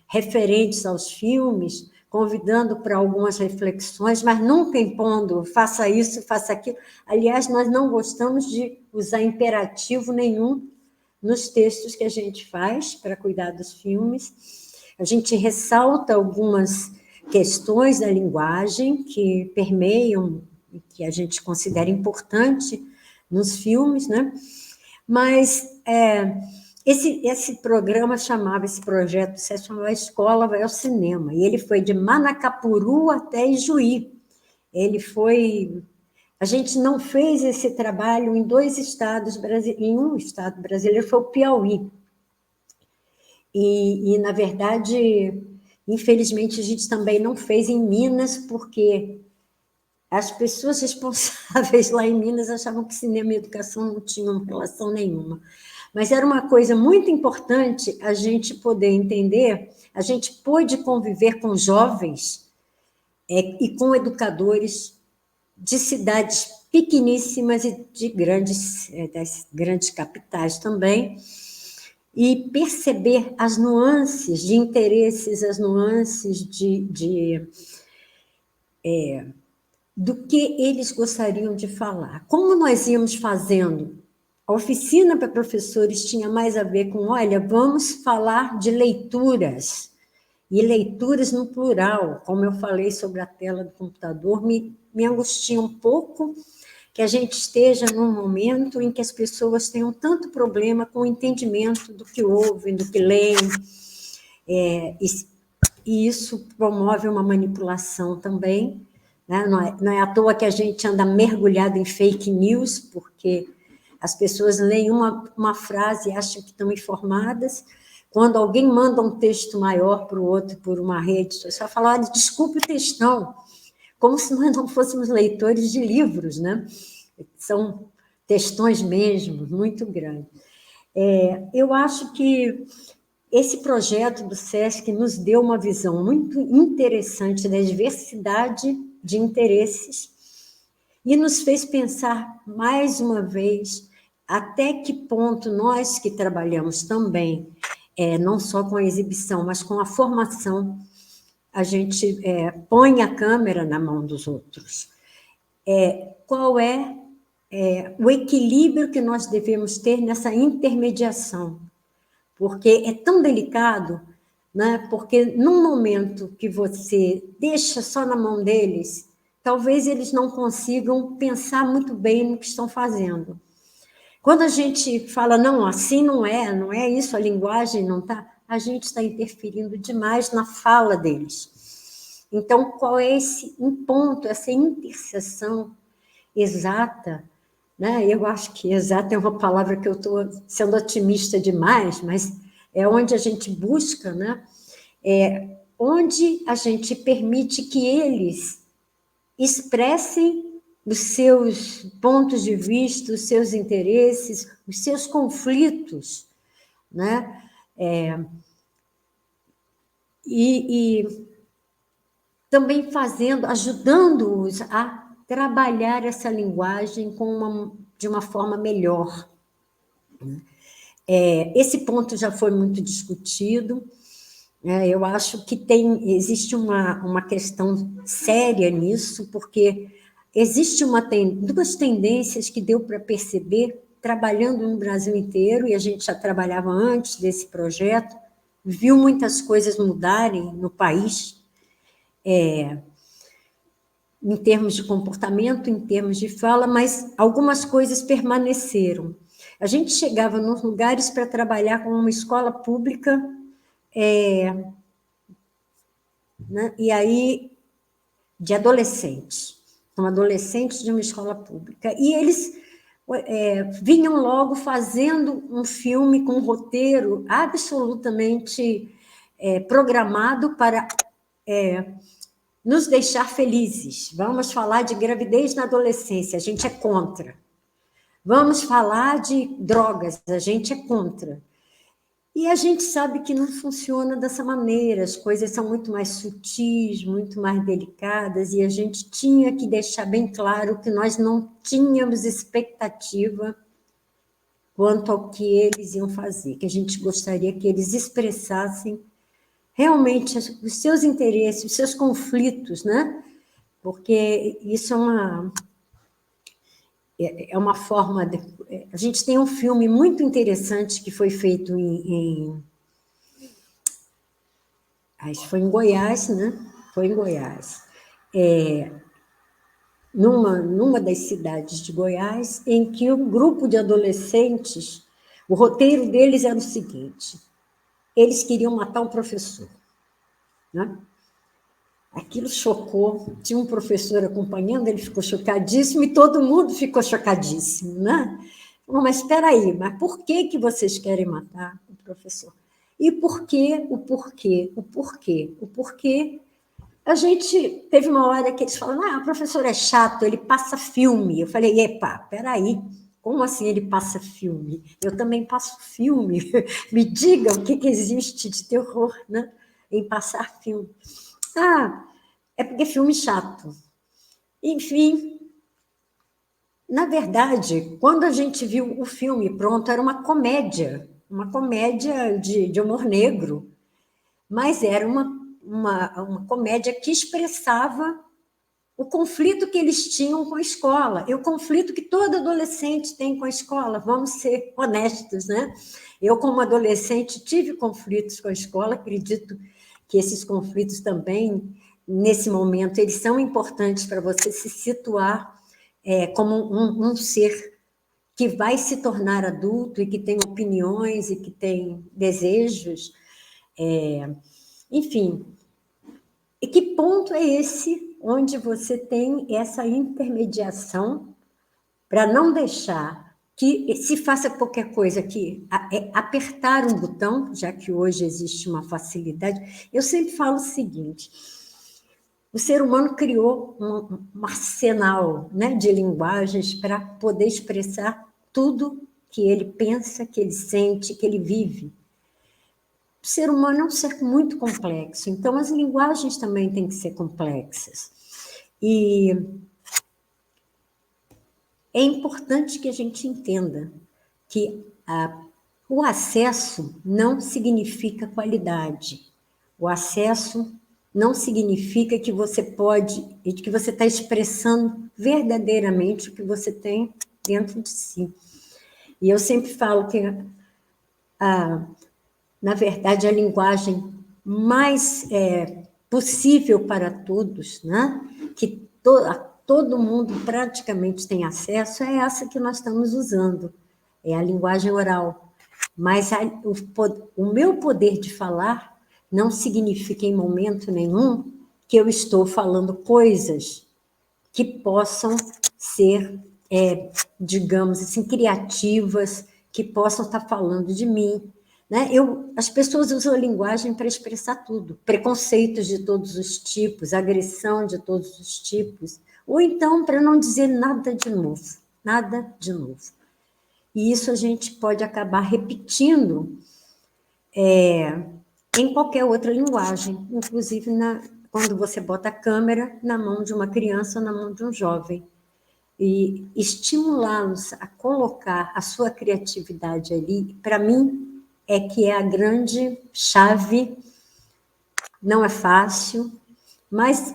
S3: referentes aos filmes, convidando para algumas reflexões, mas nunca impondo, faça isso, faça aquilo. Aliás, nós não gostamos de usar imperativo nenhum nos textos que a gente faz para cuidar dos filmes. A gente ressalta algumas questões da linguagem que permeiam, que a gente considera importante nos filmes, né? Mas esse programa esse projeto se chamava Escola Vai ao Cinema, e ele foi de Manacapuru até Ijuí. A gente não fez esse trabalho em 2 estados, em um estado brasileiro, foi o Piauí. E, na verdade, infelizmente, a gente também não fez em Minas, porque as pessoas responsáveis lá em Minas achavam que cinema e educação não tinham relação nenhuma. Mas era uma coisa muito importante a gente poder entender, a gente pôde conviver com jovens e com educadores de cidades pequeníssimas e de das grandes capitais também, e perceber as nuances de interesses, as nuances do que eles gostariam de falar. Como nós íamos fazendo, a oficina para professores tinha mais a ver com, olha, vamos falar de leituras, e leituras no plural, como eu falei sobre a tela do computador, me angustia um pouco que a gente esteja num momento em que as pessoas tenham tanto problema com o entendimento do que ouvem, do que leem, e isso promove uma manipulação também, né? Não é à toa que a gente anda mergulhado em fake news, porque as pessoas leem uma frase e acham que estão informadas. Quando alguém manda um texto maior para o outro por uma rede social, fala, olha, desculpe o textão, como se nós não fôssemos leitores de livros, né? São textões mesmo, muito grandes. Eu acho que esse projeto do SESC nos deu uma visão muito interessante da diversidade de interesses e nos fez pensar, mais uma vez, até que ponto nós que trabalhamos também, não só com a exibição, mas com a formação, a gente põe a câmera na mão dos outros. Qual é o equilíbrio que nós devemos ter nessa intermediação? Porque é tão delicado, né? Porque num momento que você deixa só na mão deles, talvez eles não consigam pensar muito bem no que estão fazendo. Quando a gente fala, não, assim não é isso, a linguagem não está, a gente está interferindo demais na fala deles. Então, qual é esse ponto, essa interseção exata, né? Eu acho que exata é uma palavra que eu estou sendo otimista demais, mas é onde a gente busca, né? Onde a gente permite que eles expressem os seus pontos de vista, os seus interesses, os seus conflitos, né? E também ajudando-os a trabalhar essa linguagem de uma forma melhor. Esse ponto já foi muito discutido. Eu acho que existe uma questão séria nisso, porque existe duas tendências que deu para perceber trabalhando no Brasil inteiro, e a gente já trabalhava antes desse projeto, viu muitas coisas mudarem no país, em termos de comportamento, em termos de fala, mas algumas coisas permaneceram. A gente chegava nos lugares para trabalhar com uma escola pública, né, e aí, de adolescentes, são adolescentes de uma escola pública, e eles vinham logo fazendo um filme com um roteiro absolutamente programado para nos deixar felizes. Vamos falar de gravidez na adolescência, a gente é contra. Vamos falar de drogas, a gente é contra. E a gente sabe que não funciona dessa maneira, as coisas são muito mais sutis, muito mais delicadas, e a gente tinha que deixar bem claro que nós não tínhamos expectativa quanto ao que eles iam fazer, que a gente gostaria que eles expressassem realmente os seus interesses, os seus conflitos, né? Porque isso é uma forma... A gente tem um filme muito interessante que foi feito acho que foi em Goiás, né? Foi em Goiás. Numa das cidades de Goiás, em que um grupo de adolescentes, o roteiro deles era o seguinte: eles queriam matar um professor, né? Aquilo chocou, tinha um professor acompanhando, ele ficou chocadíssimo e todo mundo ficou chocadíssimo, né? Mas espera aí, mas por que vocês querem matar o professor? E por quê? O porquê? O porquê? O porquê? A gente teve uma hora que eles falaram, o professor é chato, ele passa filme. Eu falei, epa, peraí, como assim ele passa filme? Eu também passo filme. Me diga o que existe de terror, né, em passar filme. É porque é filme chato. Enfim, na verdade, quando a gente viu o filme pronto, era uma comédia de humor negro, mas era uma comédia que expressava o conflito que eles tinham com a escola, e o conflito que todo adolescente tem com a escola, vamos ser honestos, né? Eu, como adolescente, tive conflitos com a escola, acredito que esses conflitos também, nesse momento, eles são importantes para você se situar como um ser que vai se tornar adulto e que tem opiniões e que tem desejos. Enfim, e que ponto é esse onde você tem essa intermediação para não deixar que se faça qualquer coisa aqui, apertar um botão, já que hoje existe uma facilidade. Eu sempre falo o seguinte: o ser humano criou um arsenal, né, de linguagens para poder expressar tudo que ele pensa, que ele sente, que ele vive. O ser humano é um ser muito complexo, então as linguagens também têm que ser complexas. E é importante que a gente entenda que o acesso não significa qualidade. O acesso não significa que você pode, que você está expressando verdadeiramente o que você tem dentro de si. E eu sempre falo que, na verdade, a linguagem mais possível para todos, né? Que todo mundo praticamente tem acesso, é essa que nós estamos usando, é a linguagem oral. Mas o meu poder de falar não significa em momento nenhum que eu estou falando coisas que possam ser, digamos assim, criativas, que possam estar falando de mim. Né? As pessoas usam a linguagem para expressar tudo, preconceitos de todos os tipos, agressão de todos os tipos, ou então para não dizer nada de novo, nada de novo. E isso a gente pode acabar repetindo em qualquer outra linguagem, inclusive quando você bota a câmera na mão de uma criança ou na mão de um jovem. E estimulá-los a colocar a sua criatividade ali, para mim, que é a grande chave. Não é fácil, mas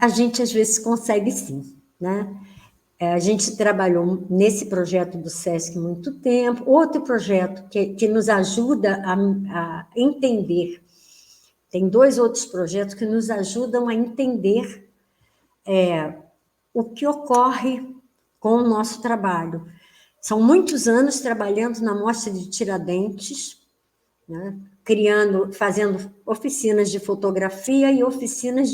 S3: a gente às vezes consegue sim, né? A gente trabalhou nesse projeto do SESC muito tempo. Outro projeto que nos ajuda a entender, tem 2 outros projetos que nos ajudam a entender o que ocorre com o nosso trabalho. São muitos anos trabalhando na Mostra de Tiradentes, né? Fazendo oficinas de fotografia e oficinas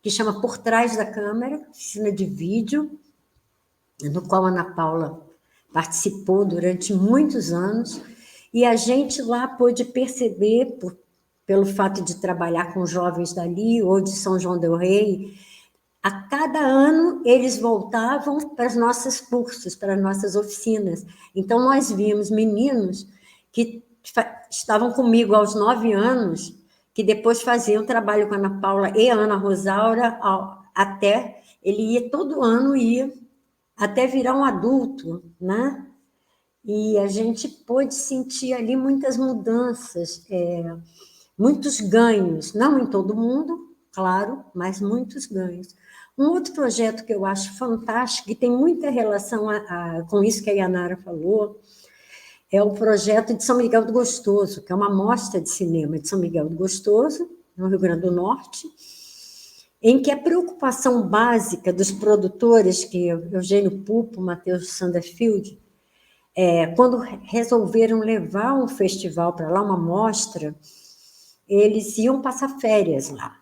S3: que chama Por Trás da Câmera, oficina de vídeo, no qual a Ana Paula participou durante muitos anos, e a gente lá pôde perceber, pelo fato de trabalhar com jovens dali, ou de São João del Rei, a cada ano eles voltavam para as nossas cursos, para as nossas oficinas. Então, nós vimos meninos que estavam comigo aos 9 anos, que depois faziam trabalho com a Ana Paula e a Ana Rosaura, até ele ia todo ano, até virar um adulto, né? E a gente pôde sentir ali muitas mudanças, muitos ganhos, não em todo mundo, claro, mas muitos ganhos. Um outro projeto que eu acho fantástico, e tem muita relação com isso que a Yanara falou, é o projeto de São Miguel do Gostoso, que é uma mostra de cinema de São Miguel do Gostoso, no Rio Grande do Norte, em que a preocupação básica dos produtores, que Eugênio Pupo, Matheus Sanderfield, quando resolveram levar um festival para lá, uma mostra, eles iam passar férias lá.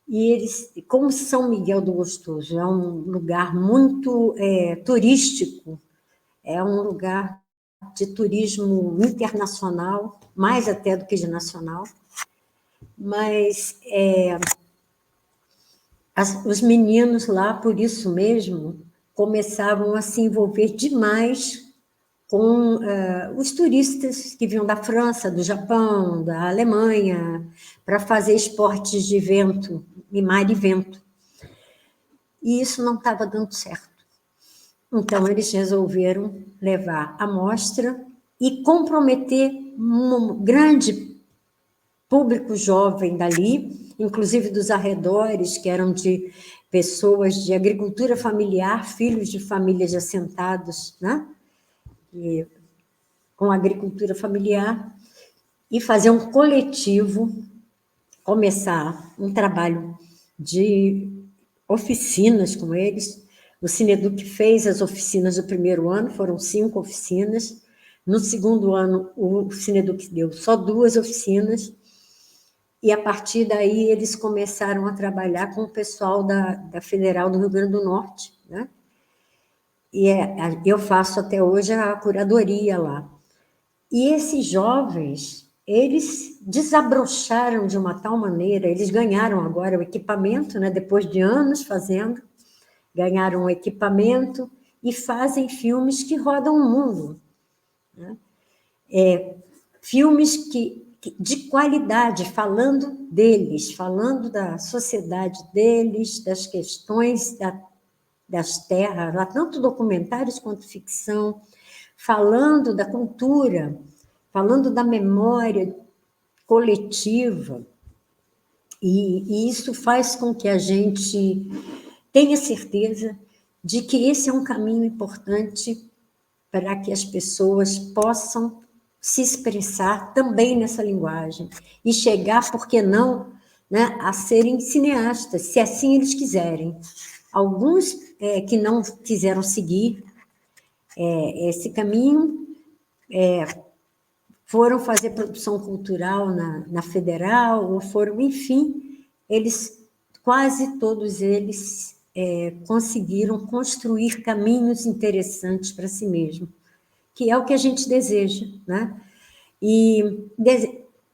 S3: E eles, como São Miguel do Gostoso é um lugar muito turístico, é um lugar de turismo internacional, mais até do que de nacional, mas os meninos lá, por isso mesmo, começavam a se envolver demais com os turistas que vinham da França, do Japão, da Alemanha, para fazer esportes de vento, e mar e vento. E isso não estava dando certo. Então, eles resolveram levar a mostra e comprometer um grande público jovem dali, inclusive dos arredores, que eram de pessoas de agricultura familiar, filhos de famílias assentados, né? Com agricultura familiar, e fazer um coletivo, começar um trabalho de oficinas com eles. O Cineduc fez as oficinas do primeiro ano, foram 5 oficinas. No segundo ano, o Cineduc deu só 2 oficinas, e a partir daí eles começaram a trabalhar com o pessoal da Federal do Rio Grande do Norte, né? E eu faço até hoje a curadoria lá. E esses jovens, eles desabrocharam de uma tal maneira, eles ganharam agora o equipamento, né, depois de anos fazendo, ganharam o equipamento e fazem filmes que rodam o mundo, né? Filmes de qualidade, falando deles, falando da sociedade deles, das questões das terras, lá, tanto documentários quanto ficção, falando da cultura, falando da memória coletiva, e isso faz com que a gente tenha certeza de que esse é um caminho importante para que as pessoas possam se expressar também nessa linguagem e chegar, por que não, né, a serem cineastas, se assim eles quiserem. Alguns que não quiseram seguir esse caminho foram fazer produção cultural na Federal, ou foram, enfim, quase todos eles conseguiram construir caminhos interessantes para si mesmo, que é o que a gente deseja, né? E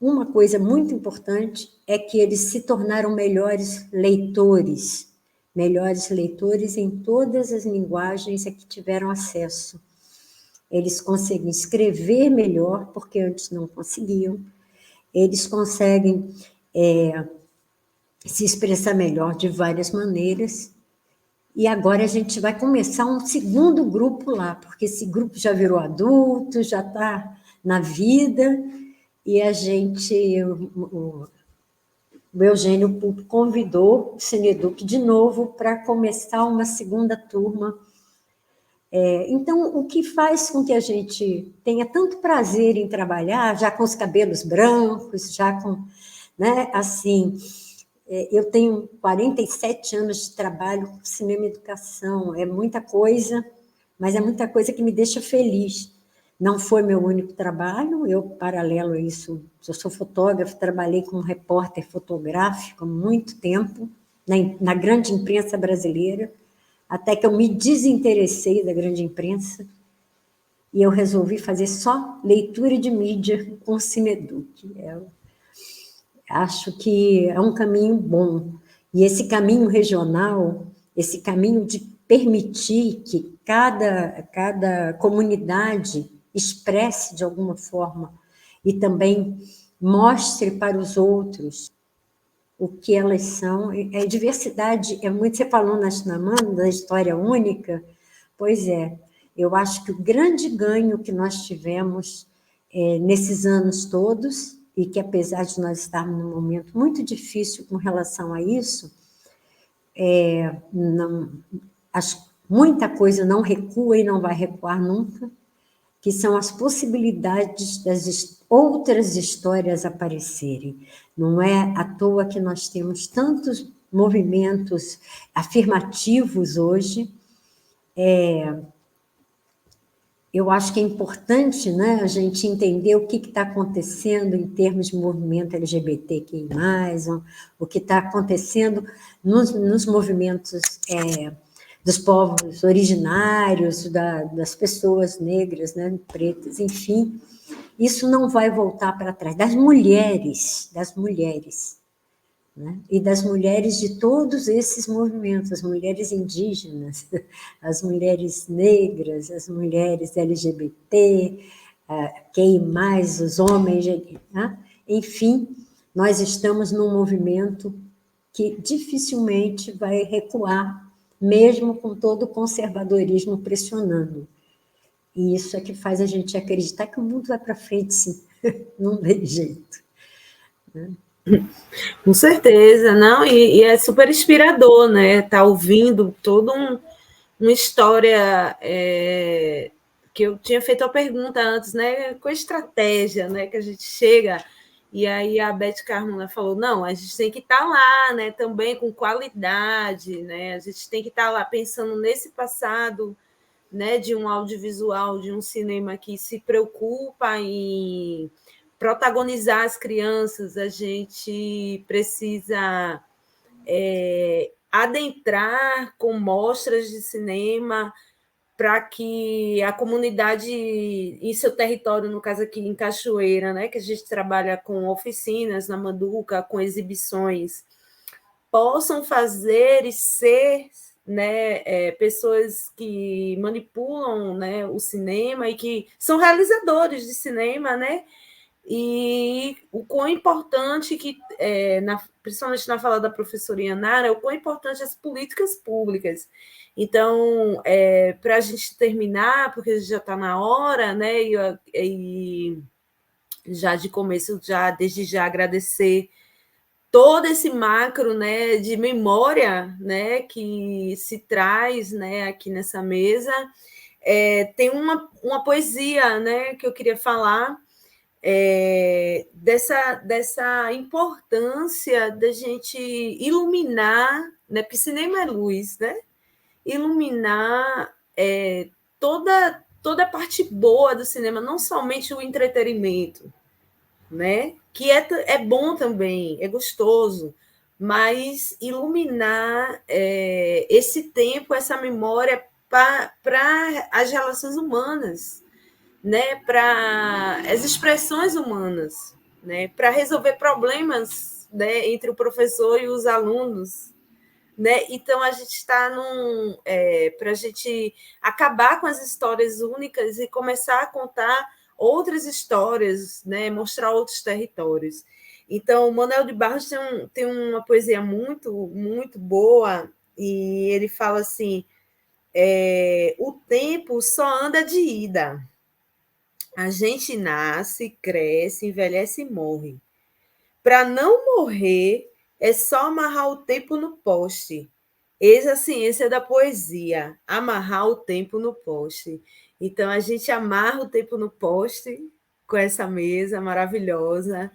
S3: uma coisa muito importante é que eles se tornaram melhores leitores em todas as linguagens a que tiveram acesso. Eles conseguem escrever melhor, porque antes não conseguiam. Eles conseguem se expressar melhor de várias maneiras. E agora a gente vai começar um segundo grupo lá, porque esse grupo já virou adulto, já está na vida, e a gente, o Eugênio Pupo convidou o Cineduc de novo para começar uma segunda turma. Então, o que faz com que a gente tenha tanto prazer em trabalhar, já com os cabelos brancos, já com, né, assim, eu tenho 47 anos de trabalho com cinema e educação, é muita coisa, mas é muita coisa que me deixa feliz. Não foi meu único trabalho, eu, paralelo a isso, eu sou fotógrafo, trabalhei como repórter fotográfico há muito tempo, na grande imprensa brasileira, até que eu me desinteressei da grande imprensa, e eu resolvi fazer só leitura de mídia com o Cineduc. Acho que é um caminho bom. E esse caminho regional, esse caminho de permitir que cada comunidade expresse de alguma forma e também mostre para os outros o que elas são. Diversidade, muito, você falou na Chinamã, da história única, pois é, eu acho que o grande ganho que nós tivemos nesses anos todos, e que apesar de nós estarmos num momento muito difícil com relação a isso, muita coisa não recua e não vai recuar nunca, que são as possibilidades das outras histórias aparecerem. Não é à toa que nós temos tantos movimentos afirmativos hoje. Eu acho que é importante, né, a gente entender o que está acontecendo em termos de movimento LGBTQI+, o que está acontecendo nos movimentos dos povos originários, das pessoas negras, né, pretas, enfim. Isso não vai voltar para trás. Das mulheres, né? E das mulheres de todos esses movimentos, as mulheres indígenas, as mulheres negras, as mulheres LGBT, QI+, os homens, né? Enfim, nós estamos num movimento que dificilmente vai recuar, mesmo com todo o conservadorismo pressionando. E isso é que faz a gente acreditar que o mundo vai para frente, sim, não tem jeito, né?
S1: Com certeza, não, e é super inspirador, né? Tá ouvindo toda uma história que eu tinha feito a pergunta antes, né? Com a estratégia, né? Que a gente chega, e aí a Beth Carmona falou, não, a gente tem que estar lá, né? Também com qualidade, né? A gente tem que estar lá pensando nesse passado, né? De um audiovisual, de um cinema que se preocupa em protagonizar as crianças, a gente precisa adentrar com mostras de cinema para que a comunidade em seu território, no caso aqui em Cachoeira, né, que a gente trabalha com oficinas na Manduca, com exibições, possam fazer e ser, né, pessoas que manipulam, né, o cinema e que são realizadores de cinema, né, e o quão importante que, principalmente na fala da professora Yanara, o quão importante as políticas públicas. Então, para a gente terminar, porque já está na hora, né, e já de começo, desde já agradecer todo esse macro, né, de memória, né, que se traz, né, aqui nessa mesa. Tem uma poesia, né, que eu queria falar, dessa importância da gente iluminar, né, porque cinema é luz, né, iluminar toda a parte boa do cinema, não somente o entretenimento, né? Que é bom também, é gostoso, mas iluminar esse tempo, essa memória para as relações humanas, né? Para as expressões humanas, né? Para resolver problemas, né? Entre o professor e os alunos. Né? Então, a gente está para a gente acabar com as histórias únicas e começar a contar outras histórias, né? Mostrar outros territórios. Então, o Manuel de Barros tem uma poesia muito, muito boa, e ele fala assim: o tempo só anda de ida. A gente nasce, cresce, envelhece e morre. Para não morrer, é só amarrar o tempo no poste. Eis a ciência da poesia, amarrar o tempo no poste. Então, a gente amarra o tempo no poste com essa mesa maravilhosa,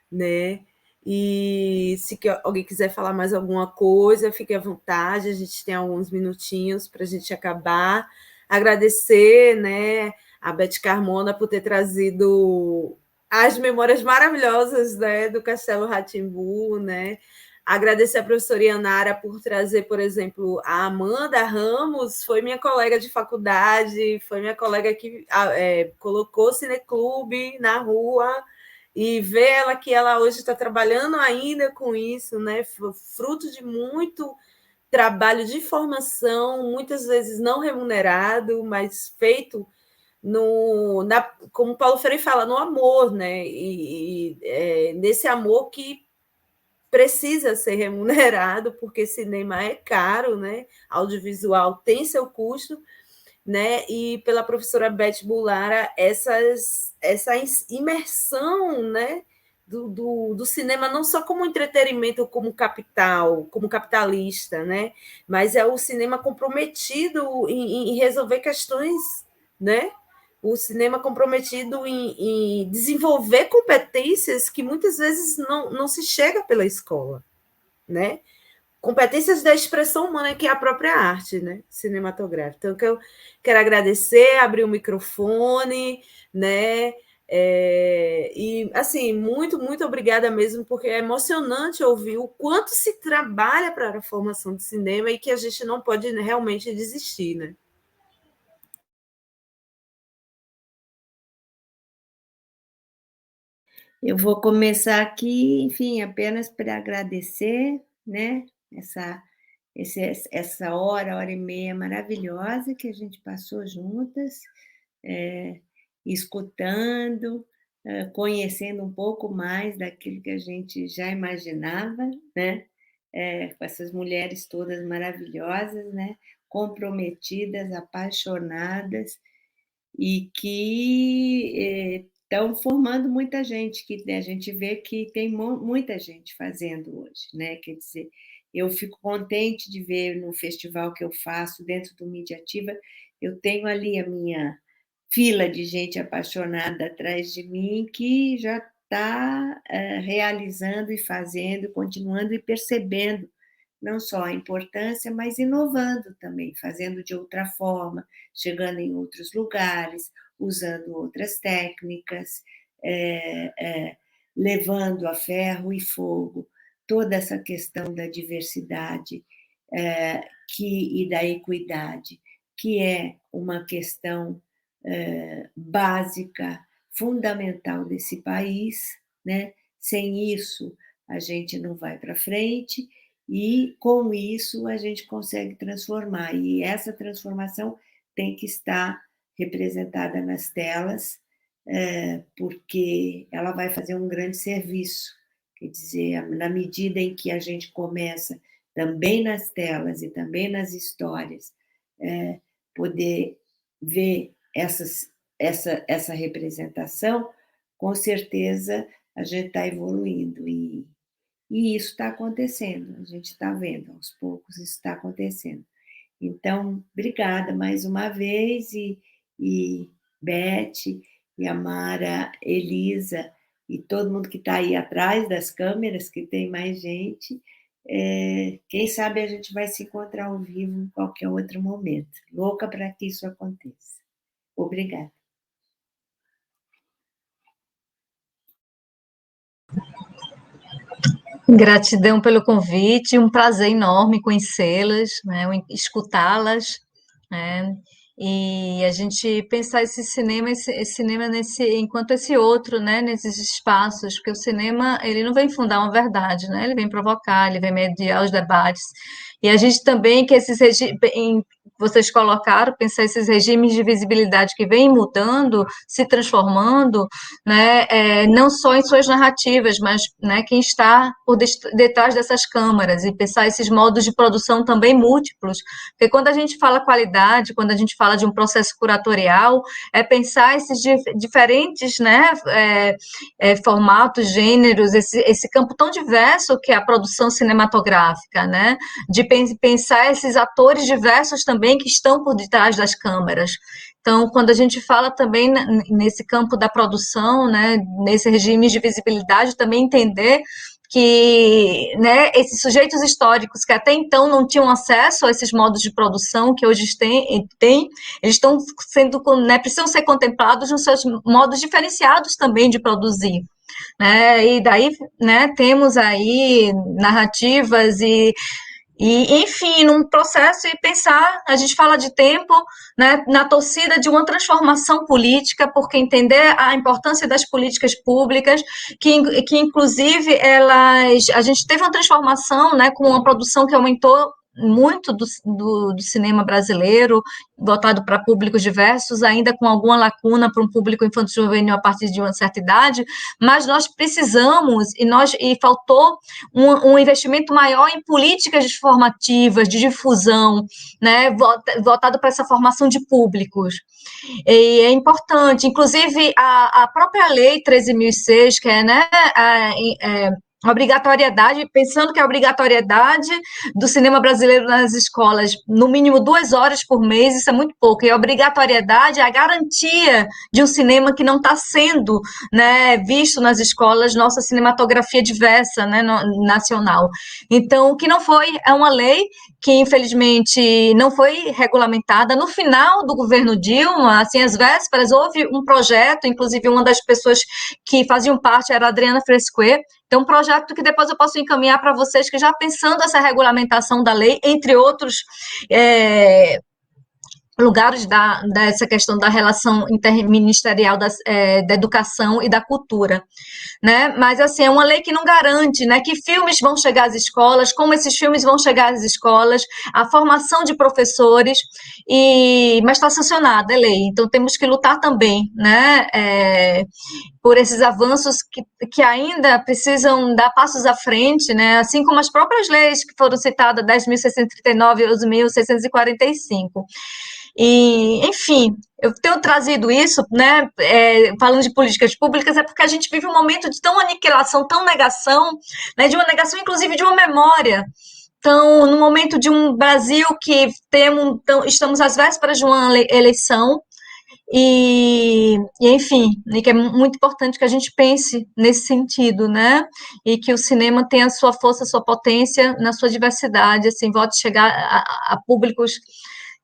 S1: né? E se alguém quiser falar mais alguma coisa, fique à vontade, a gente tem alguns minutinhos para a gente acabar. Agradecer, né, a Beth Carmona por ter trazido as memórias maravilhosas, né, do Castelo Rá-Tim-Bum, né? Agradecer a professora Yanara por trazer, por exemplo, a Amanda Ramos, foi minha colega de faculdade, foi minha colega que colocou o Cineclube na rua, e ver ela que ela hoje está trabalhando ainda com isso, né? Fruto de muito trabalho de formação, muitas vezes não remunerado, mas feito como o Paulo Freire fala, no amor, né? Nesse amor que precisa ser remunerado, porque cinema é caro, né? Audiovisual tem seu custo, né? E pela professora Beth Bulara, essa imersão, né? Do cinema, não só como entretenimento, como capital, como capitalista, né? Mas é o cinema comprometido em resolver questões, né? O cinema comprometido em desenvolver competências que muitas vezes não se chega pela escola, né? Competências da expressão humana, que é a própria arte, né, cinematográfica. Então, que eu quero agradecer, abrir o microfone, né, e, assim, muito, muito obrigada mesmo, porque é emocionante ouvir o quanto se trabalha para a formação de cinema e que a gente não pode realmente desistir, né.
S2: Eu vou começar aqui, enfim, apenas para agradecer, né, essa hora e meia maravilhosa que a gente passou juntas, escutando, conhecendo um pouco mais daquilo que a gente já imaginava, né, com essas mulheres todas maravilhosas, né, comprometidas, apaixonadas, e que estão formando muita gente, que a gente vê que tem muita gente fazendo hoje, né? Quer dizer, eu fico contente de ver no festival que eu faço, dentro do Mídia Ativa, eu tenho ali a minha fila de gente apaixonada atrás de mim, que já está realizando e fazendo, continuando e percebendo não só a importância, mas inovando também, fazendo de outra forma, chegando em outros lugares, usando outras técnicas, levando a ferro e fogo toda essa questão da diversidade e da equidade, que é uma questão básica, fundamental desse país, né? Sem isso, a gente não vai para frente, e com isso a gente consegue transformar. E essa transformação tem que estar representada nas telas, porque ela vai fazer um grande serviço. Quer dizer, na medida em que a gente começa também nas telas e também nas histórias, poder ver essa representação, com certeza a gente está evoluindo. E isso está acontecendo, a gente está vendo, aos poucos isso está acontecendo. Então, obrigada mais uma vez, e Beth, e a Mara, Elisa, e todo mundo que está aí atrás das câmeras, que tem mais gente. Quem sabe a gente vai se encontrar ao vivo em qualquer outro momento. Louca para que isso aconteça. Obrigada.
S4: Gratidão pelo convite, um prazer enorme conhecê-las, né, escutá-las, né, e a gente pensar esse cinema enquanto esse outro, né, nesses espaços, porque o cinema, ele não vem fundar uma verdade, né, ele vem provocar, ele vem mediar os debates, e a gente também, que vocês colocaram, pensar esses regimes de visibilidade que vêm mudando, se transformando, né, não só em suas narrativas, mas, né, quem está por detrás dessas câmaras, e pensar esses modos de produção também múltiplos, porque quando a gente fala qualidade, quando a gente fala de um processo curatorial, é pensar esses diferentes, né, formatos, gêneros, esse campo tão diverso que é a produção cinematográfica, né, de pensar esses atores diversos também que estão por detrás das câmeras. Então, quando a gente fala também nesse campo da produção, né, nesse regime de visibilidade, também entender que, né, esses sujeitos históricos que até então não tinham acesso a esses modos de produção que hoje têm, eles estão sendo, né, precisam ser contemplados nos seus modos diferenciados também de produzir. Né, e daí, né, temos aí narrativas e, enfim, num processo, e pensar, a gente fala de tempo, né, na torcida de uma transformação política, porque entender a importância das políticas públicas, que inclusive, a gente teve uma transformação, né, com uma produção que aumentou muito do cinema brasileiro, voltado para públicos diversos, ainda com alguma lacuna para um público infanto-juvenil a partir de uma certa idade, mas nós precisamos, e faltou um investimento maior em políticas formativas, de difusão, né, voltado para essa formação de públicos. E é importante, inclusive, a própria lei 13.006, que é, né, obrigatoriedade, pensando que a obrigatoriedade do cinema brasileiro nas escolas, no mínimo 2 horas por mês, isso é muito pouco, e a obrigatoriedade é a garantia de um cinema que não está sendo, né, visto nas escolas, nossa cinematografia diversa, né, nacional. Então, o que não foi, é uma lei que, infelizmente, não foi regulamentada. No final do governo Dilma, assim, às vésperas, houve um projeto, inclusive uma das pessoas que faziam parte era a Adriana Fresquet. Então, um projeto que depois eu posso encaminhar para vocês, que já pensando essa regulamentação da lei, entre outros lugares dessa questão da relação interministerial da educação e da cultura, né? Mas, assim, é uma lei que não garante, né, que filmes vão chegar às escolas, como esses filmes vão chegar às escolas, a formação de professores, mas está sancionada, é lei, então temos que lutar também, né, por esses avanços que ainda precisam dar passos à frente, né, assim como as próprias leis que foram citadas, 10.639 e 11.645. E, enfim, eu tenho trazido isso, né, falando de políticas públicas, é porque a gente vive um momento de tão aniquilação, tão negação, né, de uma negação, inclusive, de uma memória. Então, no momento de um Brasil que estamos às vésperas de uma eleição, enfim, e que é muito importante que a gente pense nesse sentido, né? E que o cinema tenha a sua força, a sua potência na sua diversidade, assim, volte a chegar a públicos.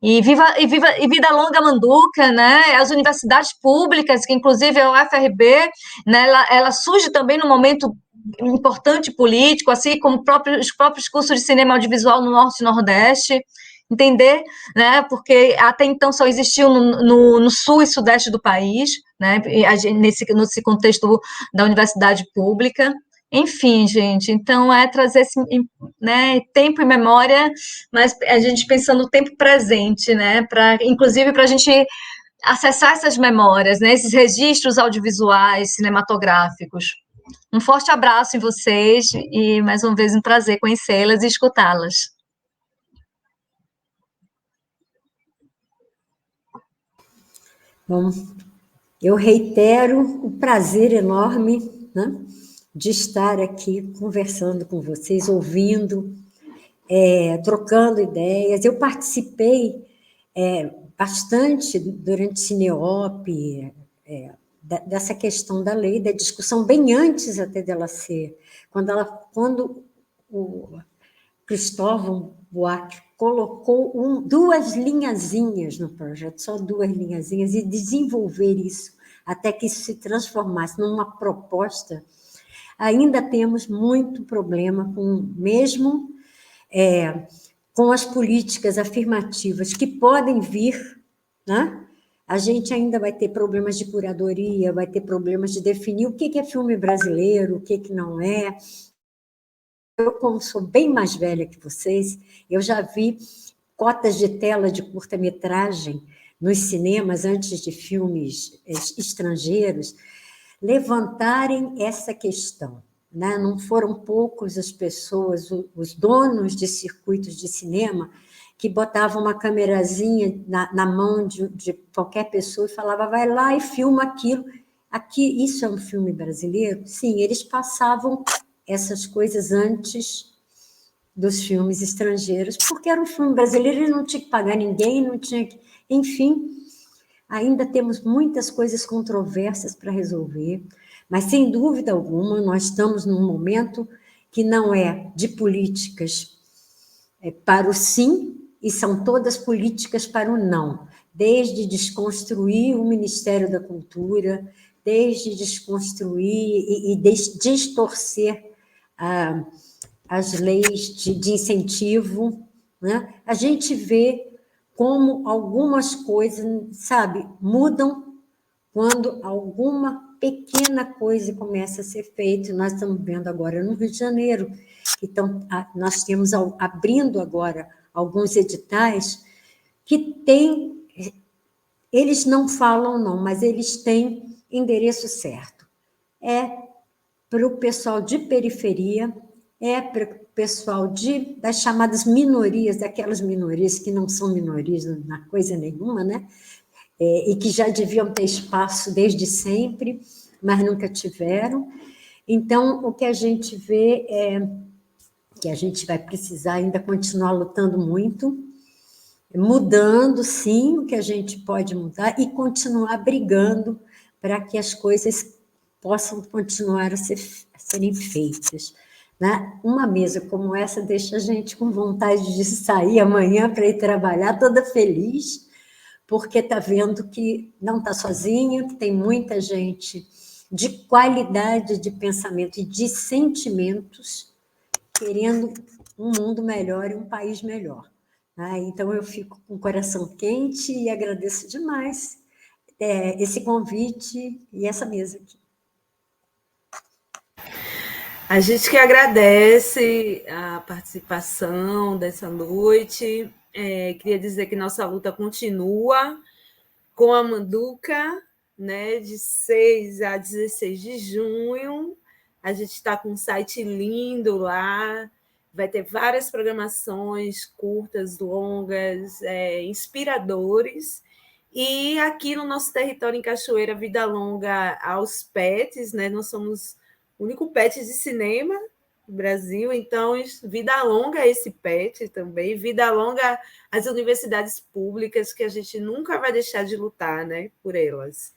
S4: E vida longa Manduca, né? As universidades públicas, que inclusive a UFRB, né? Ela surge também num momento importante político, assim como os próprios cursos de cinema audiovisual no Norte e Nordeste. entender, né? Porque até então só existiu no sul e sudeste do país, né? Nesse contexto da universidade pública. Enfim, gente, então é trazer esse, né, tempo e memória, mas a gente pensando no tempo presente, né? Inclusive para a gente acessar essas memórias, né? Esses registros audiovisuais, cinematográficos. Um forte abraço em vocês e mais uma vez um prazer conhecê-las e escutá-las.
S3: Bom, eu reitero o prazer enorme, né, de estar aqui conversando com vocês, ouvindo, trocando ideias. Eu participei bastante durante Cineop, dessa questão da lei, da discussão, bem antes até dela ser, quando o Cristóvão Buarque colocou duas linhazinhas no projeto, só duas linhazinhas, e desenvolver isso, até que isso se transformasse numa proposta, ainda temos muito problema mesmo com as políticas afirmativas que podem vir, né? A gente ainda vai ter problemas de curadoria, vai ter problemas de definir o que é filme brasileiro, o que não é. Eu, como sou bem mais velha que vocês, eu já vi cotas de tela de curta-metragem nos cinemas, antes de filmes estrangeiros, levantarem essa questão, né? Não foram poucos as pessoas, os donos de circuitos de cinema, que botavam uma camerazinha na mão de qualquer pessoa e falava, vai lá e filma aquilo. Aqui, isso é um filme brasileiro? Sim, eles passavam essas coisas antes dos filmes estrangeiros, porque era um filme brasileiro e não tinha que pagar ninguém, não tinha que... Enfim, ainda temos muitas coisas controversas para resolver, mas, sem dúvida alguma, nós estamos num momento que não é de políticas para o sim, e são todas políticas para o não, desde desconstruir o Ministério da Cultura, desde desconstruir e distorcer as leis de incentivo, né? A gente vê como algumas coisas, sabe, mudam quando alguma pequena coisa começa a ser feita. Nós estamos vendo agora no Rio de Janeiro, então nós temos abrindo agora alguns editais que têm, eles não falam não, mas eles têm endereço certo. É para o pessoal de periferia, é para o pessoal das chamadas minorias, daquelas minorias que não são minorias na coisa nenhuma, né? E que já deviam ter espaço desde sempre, mas nunca tiveram. Então, o que a gente vê é que a gente vai precisar ainda continuar lutando muito, mudando, sim, o que a gente pode mudar, e continuar brigando para que as coisas possam continuar a serem feitas. Né? Uma mesa como essa deixa a gente com vontade de sair amanhã para ir trabalhar, toda feliz, porque está vendo que não está sozinha, que tem muita gente de qualidade de pensamento e de sentimentos querendo um mundo melhor e um país melhor. Então, eu fico com o coração quente e agradeço demais esse convite e essa mesa aqui.
S1: A gente que agradece a participação dessa noite. Queria dizer que nossa luta continua com a Manduca, né, de 6 a 16 de junho. A gente está com um site lindo lá, vai ter várias programações curtas, longas, inspiradores. E aqui no nosso território em Cachoeira, vida longa aos pets, né? Nós somos o único pet de cinema no Brasil, então vida longa a esse pet também, vida longa às universidades públicas, que a gente nunca vai deixar de lutar, né, por elas.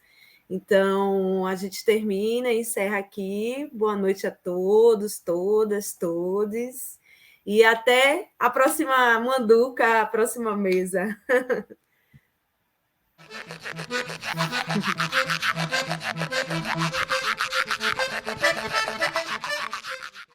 S1: Então, a gente termina e encerra aqui. Boa noite a todos, todas, todes. E até a próxima Manduca, a próxima mesa.